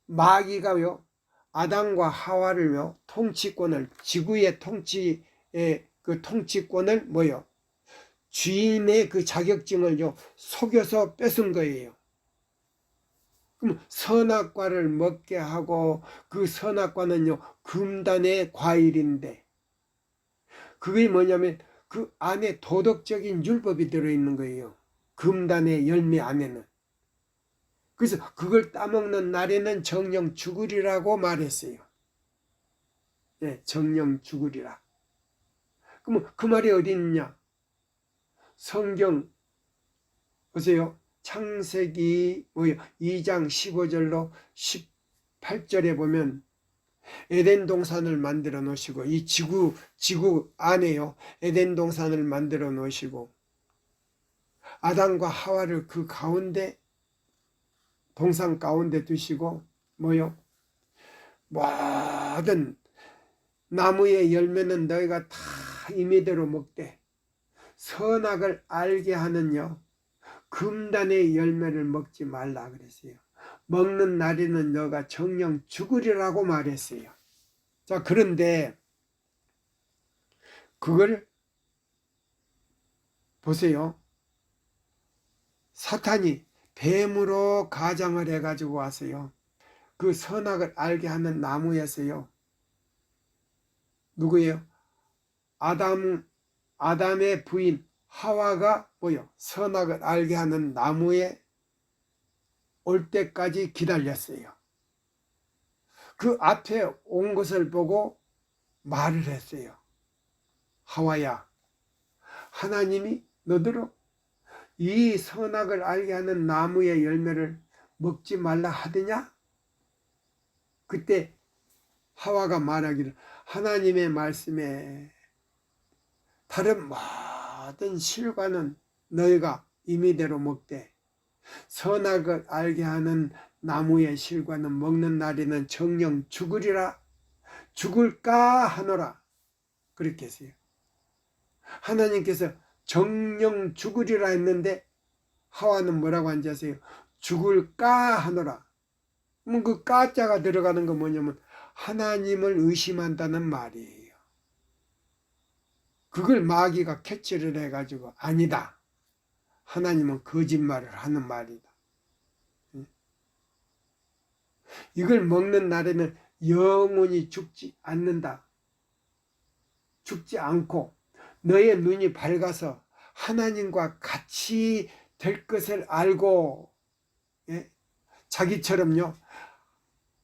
마귀가요 아담과 하와를요 통치권을, 지구의 통치의 그 통치권을 뭐요? 주인의 그 자격증을요 속여서 뺏은 거예요. 그럼 선악과를 먹게 하고, 그 선악과는요 금단의 과일인데 그게 뭐냐면 그 안에 도덕적인 율법이 들어있는 거예요. 금단의 열매 안에는. 그래서 그걸 따먹는 날에는 정령 죽으리라고 말했어요. 예, 정령 죽으리라. 그럼 그 말이 어디 있냐? 성경 보세요. 창세기 2장 15절로 18절에 보면 에덴 동산을 만들어 놓으시고, 이 지구 안에요. 에덴 동산을 만들어 놓으시고, 아담과 하와를 그 가운데, 동산 가운데 두시고, 모든 나무의 열매는 너희가 다 임의대로 먹되, 선악을 알게 하는요, 금단의 열매를 먹지 말라 그랬어요. 먹는 날에는 너가 정령 죽으리라고 말했어요. 자, 그런데 그걸 보세요. 사탄이 뱀으로 가장을 해가지고 왔어요. 그 선악을 알게 하는 나무에서요. 누구예요? 아담의 부인 하와가 선악을 알게 하는 나무에 올 때까지 기다렸어요. 그 앞에 온 것을 보고 말을 했어요. 하와야, 하나님이 너더러 이 선악을 알게 하는 나무의 열매를 먹지 말라 하더냐? 그때 하와가 말하기를, 하나님의 말씀에 다른 모든 실과는 너희가 임의대로 먹되, 선악을 알게 하는 나무의 실과는 먹는 날에는 정령 죽으리라, 죽을까 하노라. 그렇게 했어요. 하나님께서 정령 죽으리라 했는데 하와는 뭐라고 한지 아세요? 죽을까 하노라. 그럼 그 까자가 들어가는 건 뭐냐면 하나님을 의심한다는 말이에요. 그걸 마귀가 캐치를 해가지고 아니다, 하나님은 거짓말을 하는 말이다. 이걸 먹는 날에는 영원히 죽지 않는다. 죽지 않고 너의 눈이 밝아서 하나님과 같이 될 것을 알고, 예? 자기처럼요,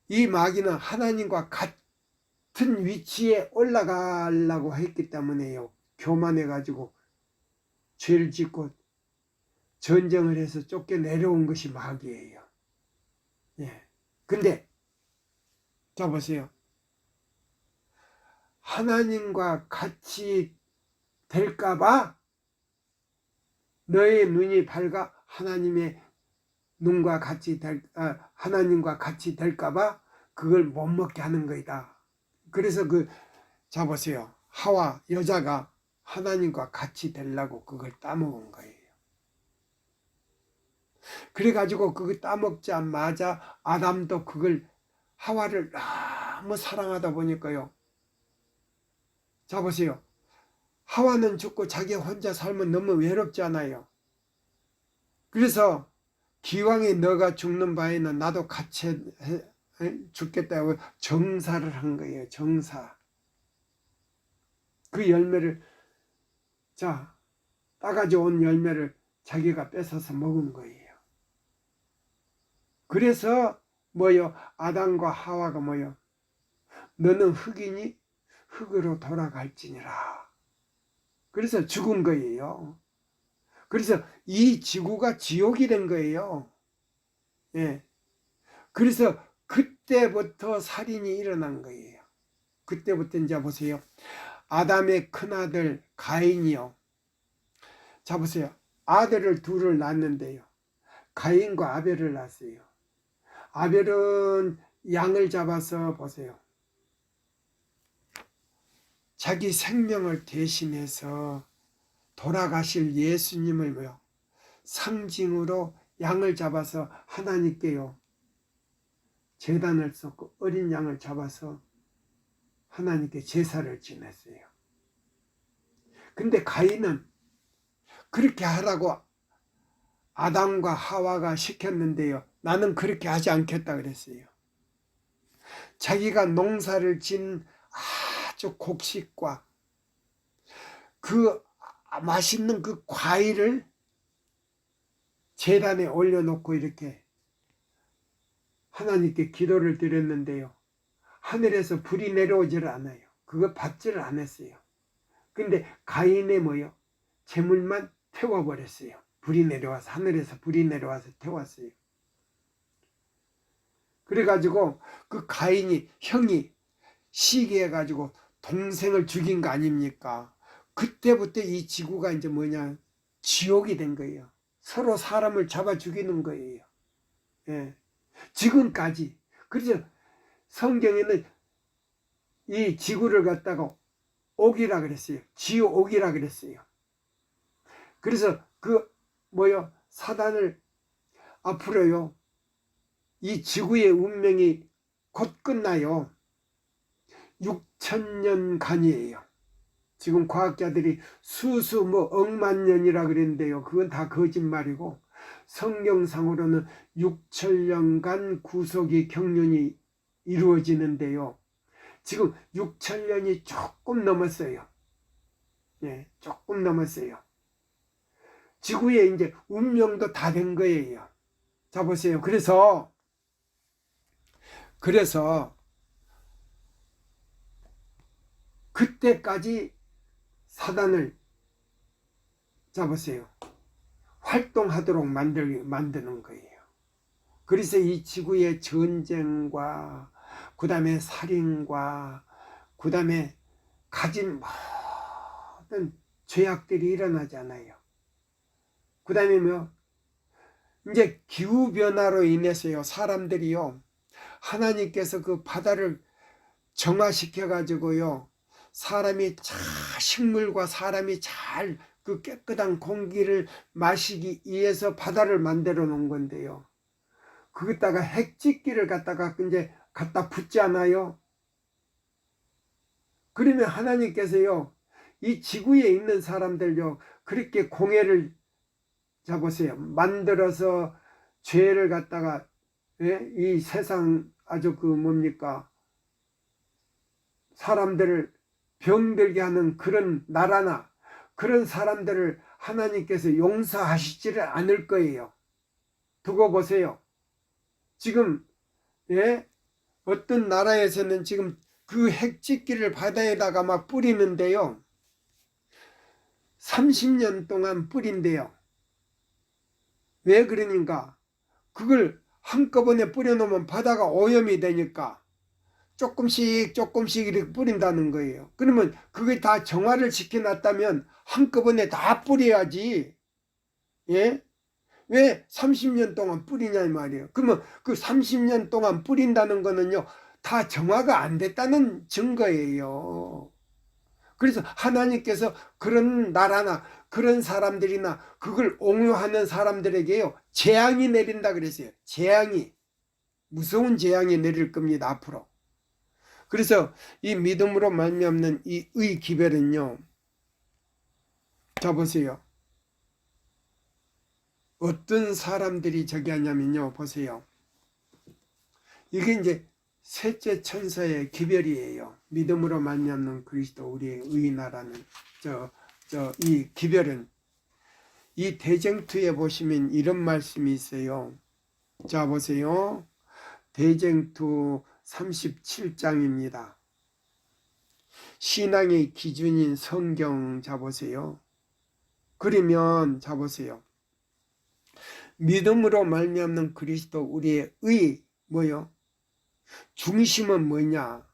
이 마귀는 하나님과 같은 위치에 올라가려고 했기 때문에요. 교만해가지고 죄를 짓고 전쟁을 해서 쫓겨내려온 것이 마귀예요. 예. 근데 자 보세요. 하나님과 같이 될까봐, 너의 눈이 밝아 하나님의 눈과 같이 하나님과 같이 될까봐 그걸 못 먹게 하는 거이다. 그래서 자 보세요. 하와 여자가 하나님과 같이 되려고 그걸 따먹은 거예요. 그래가지고 그걸 따먹자마자 아담도 그걸, 하와를 너무 사랑하다 보니까요. 자 보세요. 하와는 죽고 자기 혼자 살면 너무 외롭잖아요. 그래서 기왕에 너가 죽는 바에는 나도 같이 죽겠다고 정사를 한 거예요. 정사. 그 열매를, 따가지고 온 열매를 자기가 뺏어서 먹은 거예요. 그래서 아담과 하와가 너는 흙이니 흙으로 돌아갈지니라. 그래서 죽은 거예요. 그래서 이 지구가 지옥이 된 거예요. 예. 그래서 그때부터 살인이 일어난 거예요. 그때부터 이제 보세요. 아담의 큰아들 가인이요. 자 보세요. 아들을 둘을 낳았는데요. 가인과 아벨을 낳았어요. 아벨은 양을 잡아서 보세요. 자기 생명을 대신해서 돌아가실 예수님을 상징으로 양을 잡아서 하나님께요, 제단을 쏟고 어린 양을 잡아서 하나님께 제사를 지냈어요. 근데 가인은 그렇게 하라고 아담과 하와가 시켰는데요, 나는 그렇게 하지 않겠다 그랬어요. 자기가 농사를 진 아주 곡식과 그 맛있는 그 과일을 제단에 올려놓고 이렇게 하나님께 기도를 드렸는데요. 하늘에서 불이 내려오질 않아요. 그거 받지를 않았어요. 근데 가인의 뭐요? 재물만 태워버렸어요. 불이 내려와서, 하늘에서 불이 내려와서 태웠어요. 그래가지고 그 가인이, 형이 시기해가지고 동생을 죽인 거 아닙니까? 그때부터 이 지구가 이제 뭐냐, 지옥이 된 거예요. 서로 사람을 잡아 죽이는 거예요. 예. 지금까지. 그래서 성경에는 이 지구를 갖다가 옥이라 그랬어요. 지옥이라 그랬어요. 그래서 그 뭐요, 사단을 앞으로요, 이 지구의 운명이 곧 끝나요. 6천년간이에요. 지금 과학자들이 수수 뭐 억만 년이라 그랬는데요. 그건 다 거짓말이고, 성경상으로는 6천년간 구속의 경륜이 이루어지는데요. 지금 6천년이 조금 넘었어요. 예, 조금 넘었어요. 지구의 이제 운명도 다 된 거예요. 자, 보세요. 그래서 그때까지 사단을, 자, 보세요, 활동하도록 만드는 거예요. 그래서 이 지구의 전쟁과 그 다음에 살인과 그 다음에 가진 모든 죄악들이 일어나잖아요. 그 다음에 뭐 이제 기후변화로 인해서요, 사람들이요, 하나님께서 그 바다를 정화시켜 가지고요, 사람이 식물과 사람이 잘 그 깨끗한 공기를 마시기 위해서 바다를 만들어 놓은 건데요, 거기다가 핵집기를 갖다가 이제 갖다 붙잖아요. 그러면 하나님께서요, 이 지구에 있는 사람들요, 그렇게 공해를, 잡으세요, 만들어서 죄를 갖다가, 예? 이 세상 아주 그 뭡니까, 사람들을 병들게 하는 그런 나라나 그런 사람들을 하나님께서 용서하시지를 않을 거예요. 두고 보세요. 지금, 예? 어떤 나라에서는 지금 그 핵집기를 바다에다가 막 뿌리는데요, 30년 동안 뿌린대요. 왜 그러니까, 그걸 한꺼번에 뿌려놓으면 바다가 오염이 되니까 조금씩 이렇게 뿌린다는 거예요. 그러면 그게 다 정화를 시켜놨다면 한꺼번에 다 뿌려야지. 예? 왜 30년 동안 뿌리냐 이 말이에요. 그러면 그 30년 동안 뿌린다는 거는요, 다 정화가 안 됐다는 증거예요. 그래서 하나님께서 그런 나라나 그런 사람들이나 그걸 옹호하는 사람들에게요, 재앙이 내린다 그랬어요. 재앙이, 무서운 재앙이 내릴 겁니다, 앞으로. 그래서 이 믿음으로 말미암는 이 의 기별은요, 자, 보세요. 어떤 사람들이 저기 하냐면요, 보세요. 이게 이제 셋째 천사의 기별이에요. 믿음으로 말미암는 그리스도 우리의 의인하라는 이 기별은, 이 대쟁투에 보시면 이런 말씀이 있어요. 자, 보세요. 대쟁투 37장입니다. 신앙의 기준인 성경, 자, 보세요. 그러면 자, 보세요. 믿음으로 말미암는 그리스도 우리의 의, 뭐요? 중심은 뭐냐?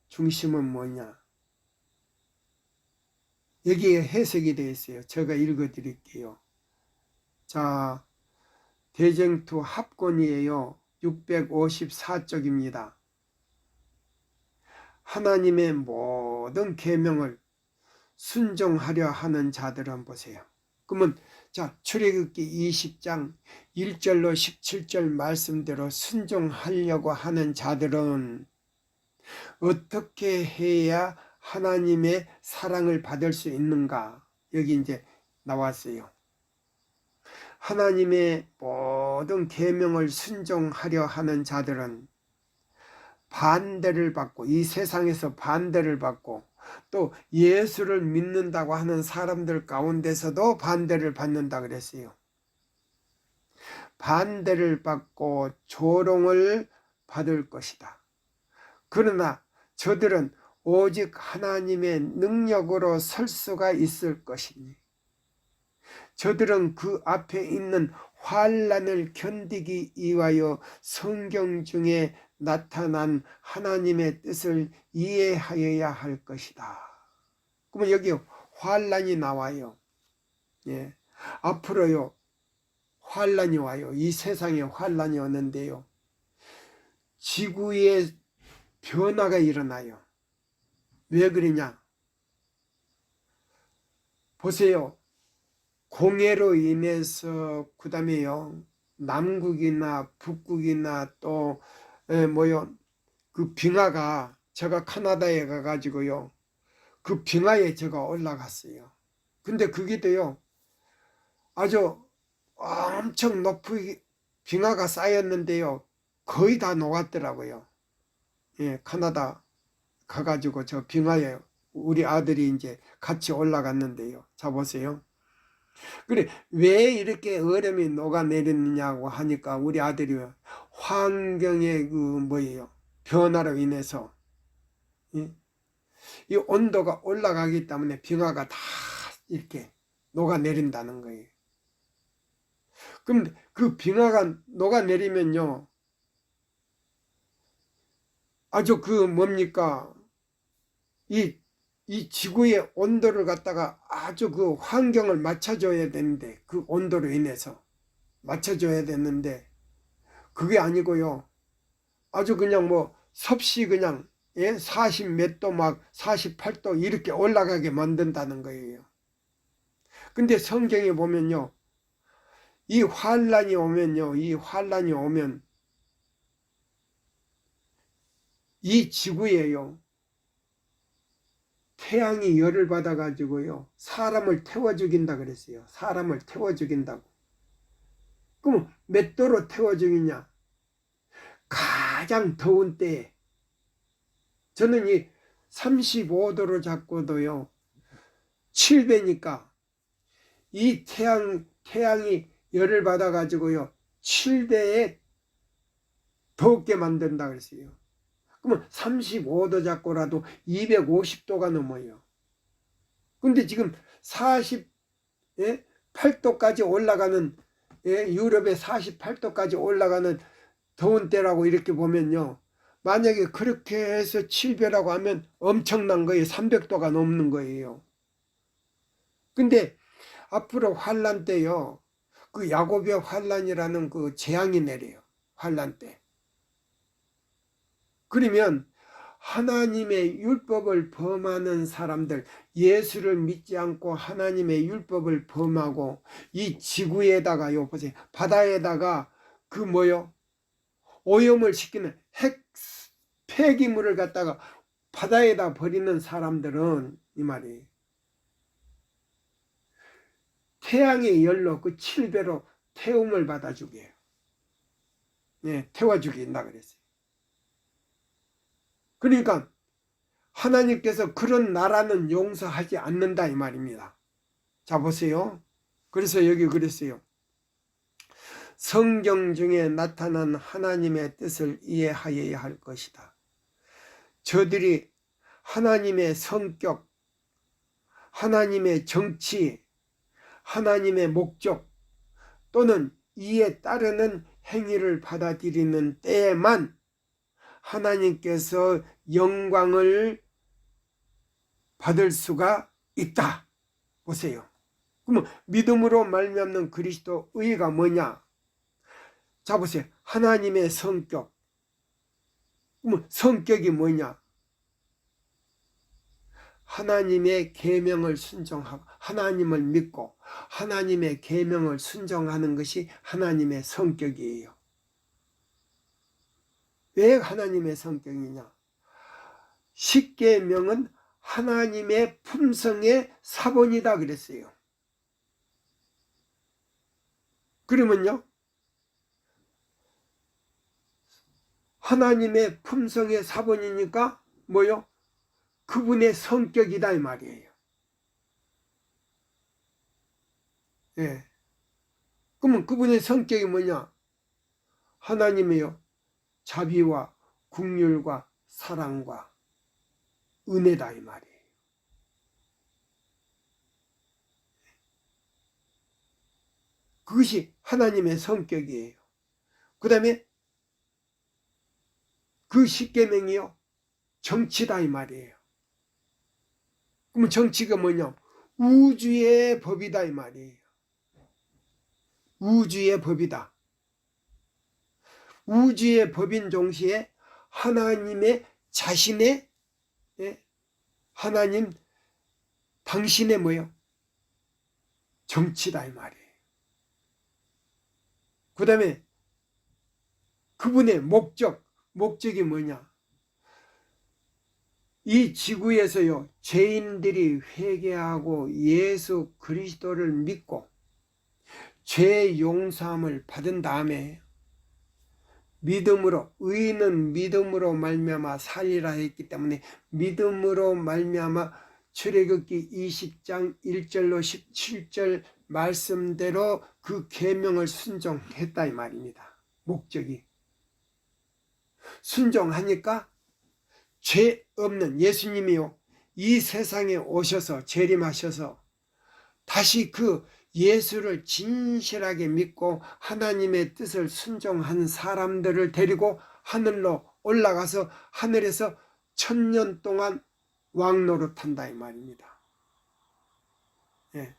중심은 뭐냐? 여기에 해석이 되어 있어요. 제가 읽어 드릴게요. 자, 대쟁투 합권이에요. 654쪽입니다. 하나님의 모든 계명을 순종하려 하는 자들은, 보세요. 그러면 자, 출애굽기 20장 1절로 17절 말씀대로 순종하려고 하는 자들은 어떻게 해야 하나님의 사랑을 받을 수 있는가? 여기 이제 나왔어요. 하나님의 모든 계명을 순종하려 하는 자들은 반대를 받고, 이 세상에서 반대를 받고, 또 예수를 믿는다고 하는 사람들 가운데서도 반대를 받는다 그랬어요. 반대를 받고 조롱을 받을 것이다. 그러나 저들은 오직 하나님의 능력으로 설 수가 있을 것이니 저들은 그 앞에 있는 환난을 견디기 위하여 성경 중에 나타난 하나님의 뜻을 이해하여야 할 것이다. 그러면 여기 환난이 나와요. 예. 앞으로요 환난이 와요. 이 세상에 환난이 오는데요, 지구에 변화가 일어나요. 왜 그러냐? 보세요. 공해로 인해서 그 다음에요 남극이나 북극이나 또 뭐요 그 빙하가, 제가 카나다에 가가지고요 그 빙하에 제가 올라갔어요. 근데 그게도요 아주 엄청 높이 빙하가 쌓였는데요 거의 다 녹았더라고요. 예, 카나다 가가지고 저 빙하에 우리 아들이 이제 같이 올라갔는데요. 자 보세요. 그래, 왜 이렇게 얼음이 녹아내리느냐고 하니까 우리 아들이 환경의 그 뭐예요 변화로 인해서 이 온도가 올라가기 때문에 빙하가 다 이렇게 녹아내린다는 거예요. 그럼 그 빙하가 녹아내리면요 아주 그 뭡니까 이 지구의 온도를 갖다가 아주 그 환경을 맞춰줘야 되는데, 그 온도로 인해서 맞춰줘야 되는데 그게 아니고요 아주 그냥 뭐 섭씨 그냥 40 몇 도 막 48도 이렇게 올라가게 만든다는 거예요. 근데 성경에 보면요 이 환란이 오면 이 지구에요 태양이 열을 받아 가지고요 사람을 태워 죽인다 그랬어요. 사람을 태워 죽인다고. 그럼 몇 도로 태워 죽이냐? 가장 더운 때에, 저는 이 35도로 잡고도요 7배니까 이 태양이 열을 받아 가지고요 7배에 더웁게 만든다 그랬어요. 그러면 35도 잡고라도 250도가 넘어요. 근데 지금 48도까지 올라가는, 유럽에 48도까지 올라가는 더운 때라고 이렇게 보면요 만약에 그렇게 해서 7배라고 하면 엄청난 거예요. 300도가 넘는 거예요. 근데 앞으로 환란 때요 그 야곱의 환란이라는 그 재앙이 내려요. 환란 때. 그러면 하나님의 율법을 범하는 사람들, 예수를 믿지 않고 하나님의 율법을 범하고 이 지구에다가요 보세요 바다에다가 그 뭐요 오염을 시키는 폐기물을 갖다가 바다에다 버리는 사람들은 이 말이에요 태양의 열로 그 7배로 태움을 받아주게 해요. 태워 죽인다 그랬어요. 그러니까 하나님께서 그런 나라는 용서하지 않는다 이 말입니다. 자 보세요. 그래서 여기 그랬어요. 성경 중에 나타난 하나님의 뜻을 이해하여야 할 것이다. 저들이 하나님의 성격, 하나님의 정치, 하나님의 목적 또는 이에 따르는 행위를 받아들이는 때에만 하나님께서 영광을 받을 수가 있다. 보세요. 그러면 믿음으로 말미암는 그리스도 의가 뭐냐? 자 보세요. 하나님의 성격. 그러면 성격이 뭐냐? 하나님의 계명을 순종하고 하나님을 믿고 하나님의 계명을 순종하는 것이 하나님의 성격이에요. 왜 하나님의 성격이냐? 십계명은 하나님의 품성의 사본이다 그랬어요. 그러면요 하나님의 품성의 사본이니까 뭐요? 그분의 성격이다 이 말이에요. 그러면 그분의 성격이 뭐냐? 하나님이요 자비와 긍휼과 사랑과 은혜다 이 말이에요. 그것이 하나님의 성격이에요. 그 다음에 그 십계명이요 정치다 이 말이에요. 그러면 정치가 뭐냐? 우주의 법이다 이 말이에요. 우주의 법이다. 우주의 법인 동시에 하나님의 자신의 하나님 당신의 뭐요? 정치다 이 말이에요. 그 다음에 그분의 목적이 뭐냐? 이 지구에서요 죄인들이 회개하고 예수 그리스도를 믿고 죄 용서함을 받은 다음에 믿음으로 의인은 믿음으로 말미암아 살리라 했기 때문에 믿음으로 말미암아 출애굽기 20장 1절로 17절 말씀대로 그 계명을 순종했다 이 말입니다. 목적이 순종하니까 죄 없는 예수님이요 이 세상에 오셔서 재림하셔서 다시 그 예수를 진실하게 믿고 하나님의 뜻을 순종한 사람들을 데리고 하늘로 올라가서 하늘에서 1000년 동안 왕노릇한다 이 말입니다. 예.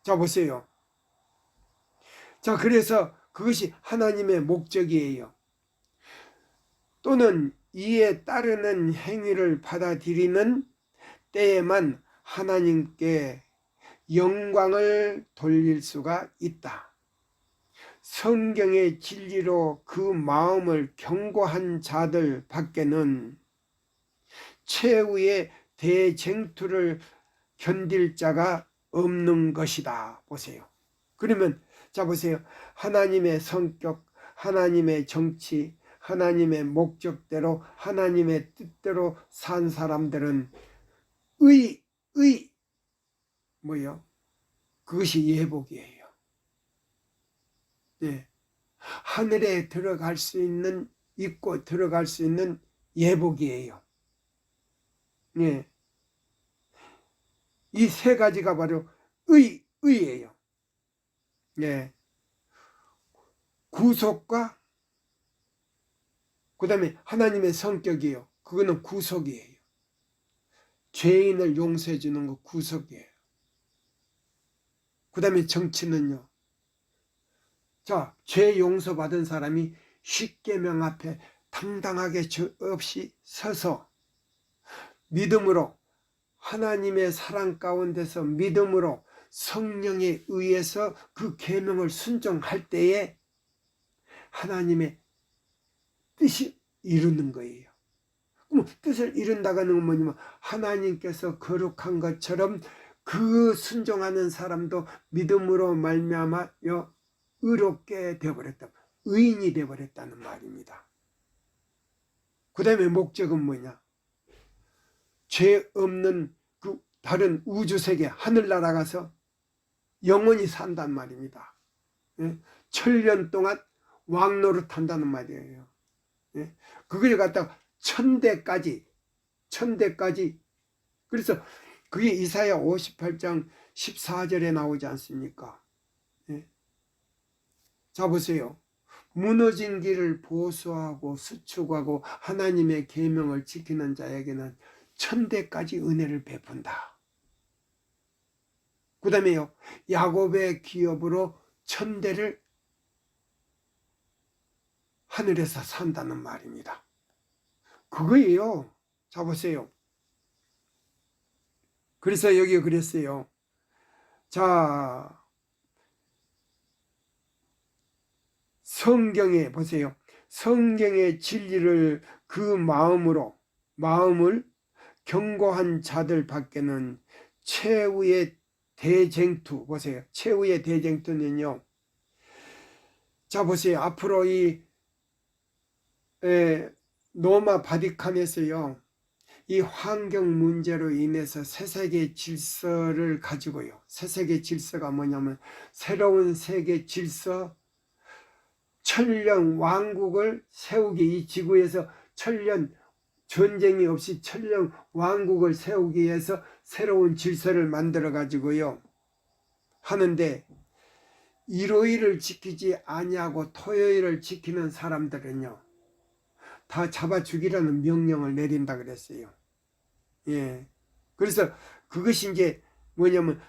자 보세요. 자 그래서 그것이 하나님의 목적이에요. 또는 이에 따르는 행위를 받아들이는 때에만 하나님께 영광을 돌릴 수가 있다. 성경의 진리로 그 마음을 경고한 자들 밖에는 최후의 대쟁투를 견딜 자가 없는 것이다. 보세요. 그러면 자 보세요. 하나님의 성격, 하나님의 정치, 하나님의 목적대로 하나님의 뜻대로 산 사람들은 뭐요? 그것이 예복이에요. 네. 하늘에 들어갈 수 있는 있고 들어갈 수 있는 예복이에요. 네. 이 세 가지가 바로 의예요. 네. 구속과 그 다음에 하나님의 성격이에요. 그거는 구속이에요. 죄인을 용서해 주는 거 구속이에요. 그 다음에 정치는요. 자, 죄 용서받은 사람이 십계명 앞에 당당하게 죄 없이 서서 믿음으로 하나님의 사랑 가운데서 믿음으로 성령에 의해서 그 계명을 순종할 때에 하나님의 뜻이 이루는 거예요. 그럼 뜻을 이룬다고 하는 건 뭐냐면 하나님께서 거룩한 것처럼 그 순종하는 사람도 믿음으로 말미암아 의롭게 되어버렸다. 의인이 되어버렸다는 말입니다. 그 다음에 목적은 뭐냐? 죄 없는 그 다른 우주세계 하늘나라 가서 영원히 산단 말입니다. 1000년 동안 왕노릇 한다는 말이에요. 그걸 갖다가 천대까지 그래서 그게 이사야 58장 14절에 나오지 않습니까? 자 보세요. 무너진 길을 보수하고 수축하고 하나님의 계명을 지키는 자에게는 천대까지 은혜를 베푼다. 그 다음에요. 야곱의 기업으로 천대를 하늘에서 산다는 말입니다. 그거예요. 자 보세요. 그래서 여기 그랬어요. 자 성경에 보세요. 성경의 진리를 그 마음을 경고한 자들 밖에는 최후의 대쟁투 보세요. 최후의 대쟁투는요. 자 보세요. 앞으로 이 로마 바티칸에서요. 이 환경 문제로 인해서 새세계 질서를 가지고요. 새세계 질서가 뭐냐면 새로운 세계 질서 천령 왕국을 세우기, 이 지구에서 천년 전쟁이 없이 천령 왕국을 세우기 위해서 새로운 질서를 만들어 가지고요 하는데, 일요일을 지키지 아니하고 토요일을 지키는 사람들은요 다 잡아 죽이라는 명령을 내린다 그랬어요. 예. 그래서 그것이 이제 뭐냐면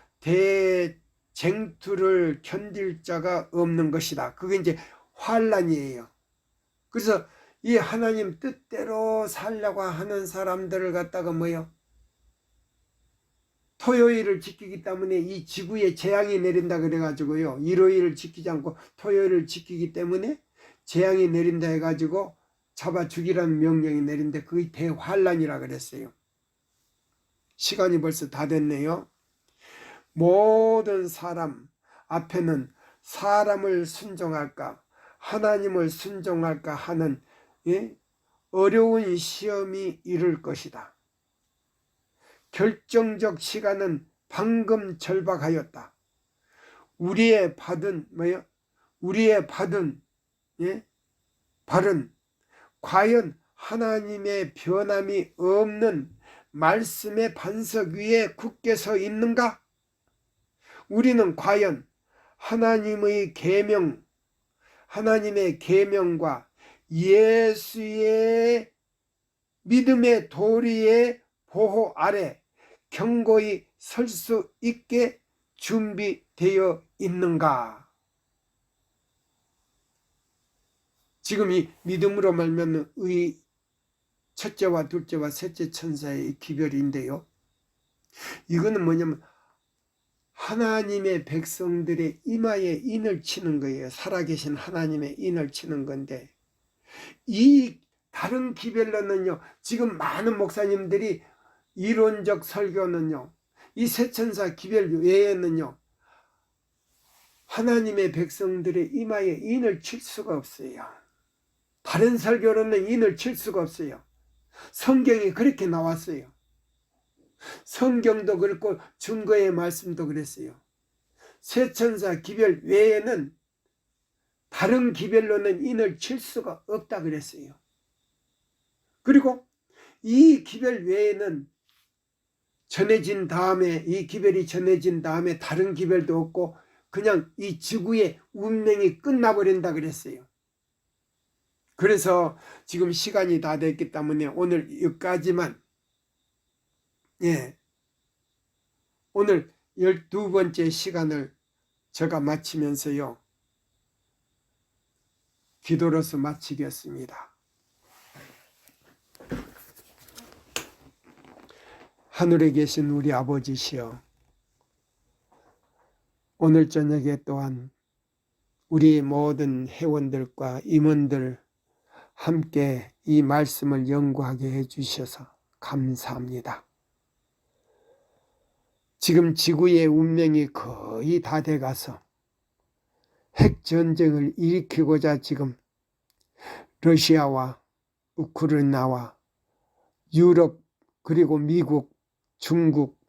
대쟁투를 견딜 자가 없는 것이다. 그게 이제 환란이에요. 그래서 이 하나님 뜻대로 살려고 하는 사람들을 갖다가 뭐요? 토요일을 지키기 때문에 이 지구에 재앙이 내린다 그래가지고요. 일요일을 지키지 않고 토요일을 지키기 때문에 재앙이 내린다 해가지고 잡아 죽이라는 명령이 내린데 그게 대환란이라 그랬어요. 시간이 벌써 다 됐네요. 모든 사람 앞에는 사람을 순종할까 하나님을 순종할까 하는 어려운 시험이 이를 것이다. 결정적 시간은 방금 절박하였다. 우리의 받은 발은 과연 하나님의 변함이 없는 말씀의 반석 위에 굳게 서 있는가? 우리는 과연 하나님의 계명과 예수의 믿음의 도리의 보호 아래 견고히 설 수 있게 준비되어 있는가? 지금 이 믿음으로 말미암아 의 첫째와 둘째와 셋째 천사의 기별인데요. 이거는 뭐냐면 하나님의 백성들의 이마에 인을 치는 거예요. 살아계신 하나님의 인을 치는 건데, 이 다른 기별로는요 지금 많은 목사님들이 이론적 설교는요 이 세 천사 기별 외에는요 하나님의 백성들의 이마에 인을 칠 수가 없어요. 다른 설교로는 인을 칠 수가 없어요. 성경이 그렇게 나왔어요. 성경도 그렇고 증거의 말씀도 그랬어요. 세 천사 기별 외에는 다른 기별로는 인을 칠 수가 없다 그랬어요. 그리고 이 기별 외에는 이 기별이 전해진 다음에 다른 기별도 없고 그냥 이 지구의 운명이 끝나버린다 그랬어요. 그래서 지금 시간이 다 됐기 때문에 오늘 여기까지만, 오늘 12번째 시간을 제가 마치면서요 기도로서 마치겠습니다. 하늘에 계신 우리 아버지시여, 오늘 저녁에 또한 우리 모든 회원들과 임원들 함께 이 말씀을 연구하게 해주셔서 감사합니다. 지금 지구의 운명이 거의 다 돼가서 핵전쟁을 일으키고자 지금 러시아와 우크라이나와 유럽 그리고 미국, 중국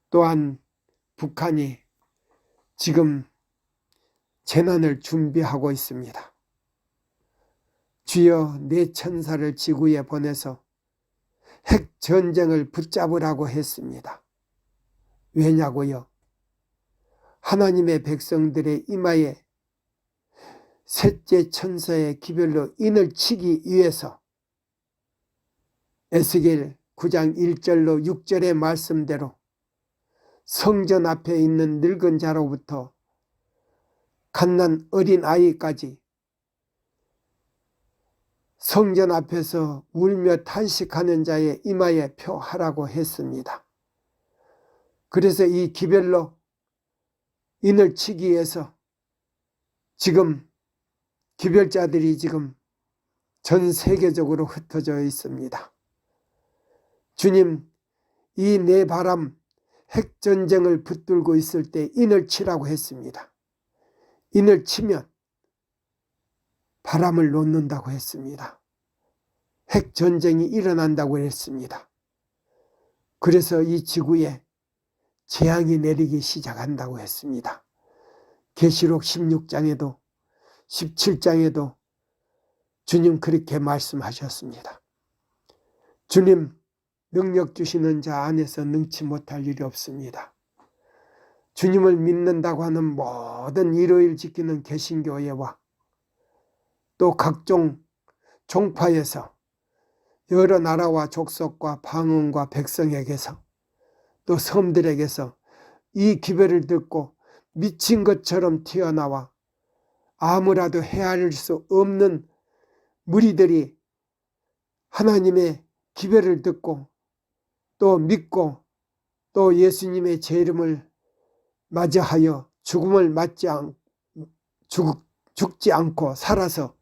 또한 북한이 지금 재난을 준비하고 있습니다. 주여, 내 천사를 지구에 보내서 핵전쟁을 붙잡으라고 했습니다. 왜냐고요? 하나님의 백성들의 이마에 셋째 천사의 기별로 인을 치기 위해서 에스겔 9장 1절로 6절의 말씀대로 성전 앞에 있는 늙은 자로부터 갓난 어린 아이까지 성전 앞에서 울며 탄식하는 자의 이마에 표하라고 했습니다. 그래서 이 기별로 인을 치기 위해서 지금 기별자들이 지금 전 세계적으로 흩어져 있습니다. 주님, 이 네 바람 핵전쟁을 붙들고 있을 때 인을 치라고 했습니다. 인을 치면 바람을 놓는다고 했습니다. 핵전쟁이 일어난다고 했습니다. 그래서 이 지구에 재앙이 내리기 시작한다고 했습니다. 계시록 16장에도 17장에도 주님 그렇게 말씀하셨습니다. 주님 능력 주시는 자 안에서 능치 못할 일이 없습니다. 주님을 믿는다고 하는 모든 일요일 지키는 개신교회와 또 각종 종파에서 여러 나라와 족속과 방언과 백성에게서 또 섬들에게서 이 기별을 듣고 미친 것처럼 튀어나와 아무라도 헤아릴 수 없는 무리들이 하나님의 기별을 듣고 또 믿고 또 예수님의 제 이름을 맞이하여 죽음을 죽지 않고 살아서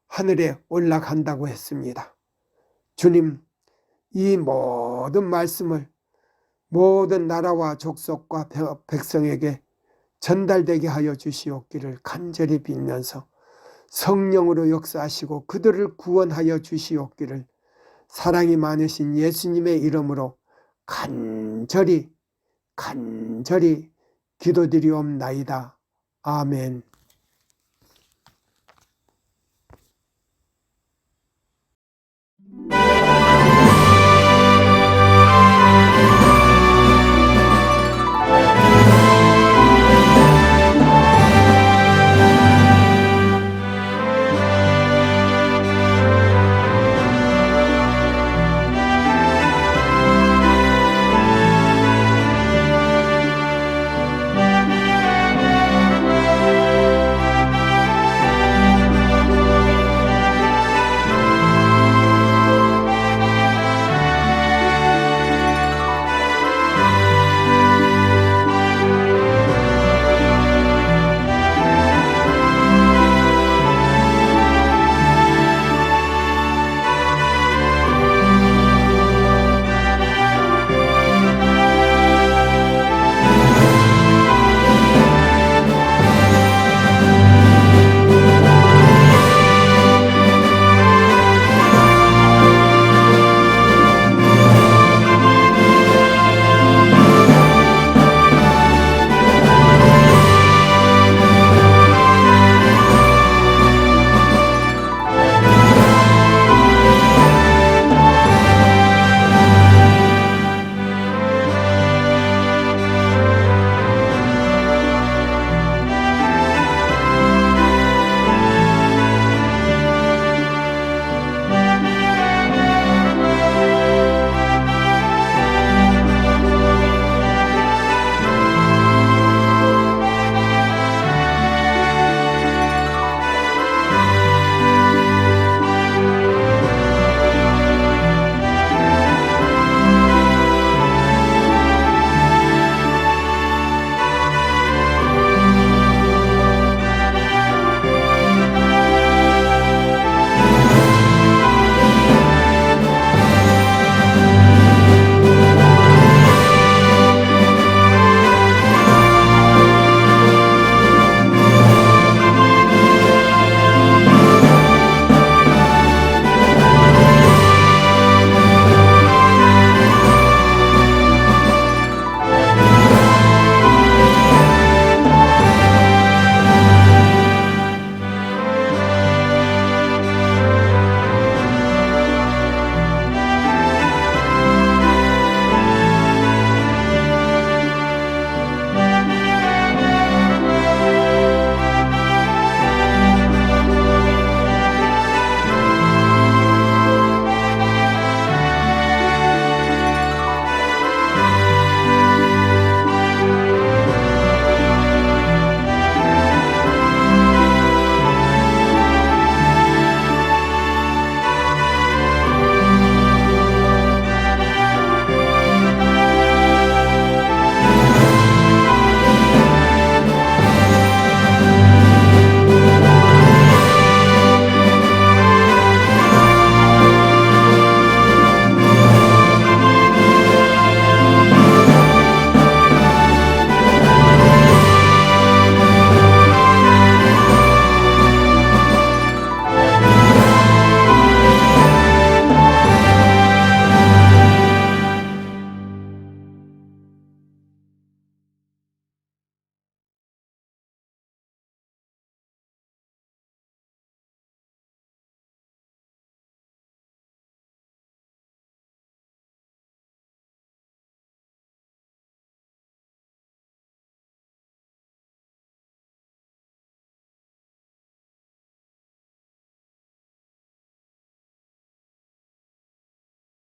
하늘에 올라간다고 했습니다. 주님, 이 모든 말씀을 모든 나라와 족속과 백성에게 전달되게 하여 주시옵기를 간절히 빌면서 성령으로 역사하시고 그들을 구원하여 주시옵기를 사랑이 많으신 예수님의 이름으로 간절히 기도드리옵나이다. 아멘.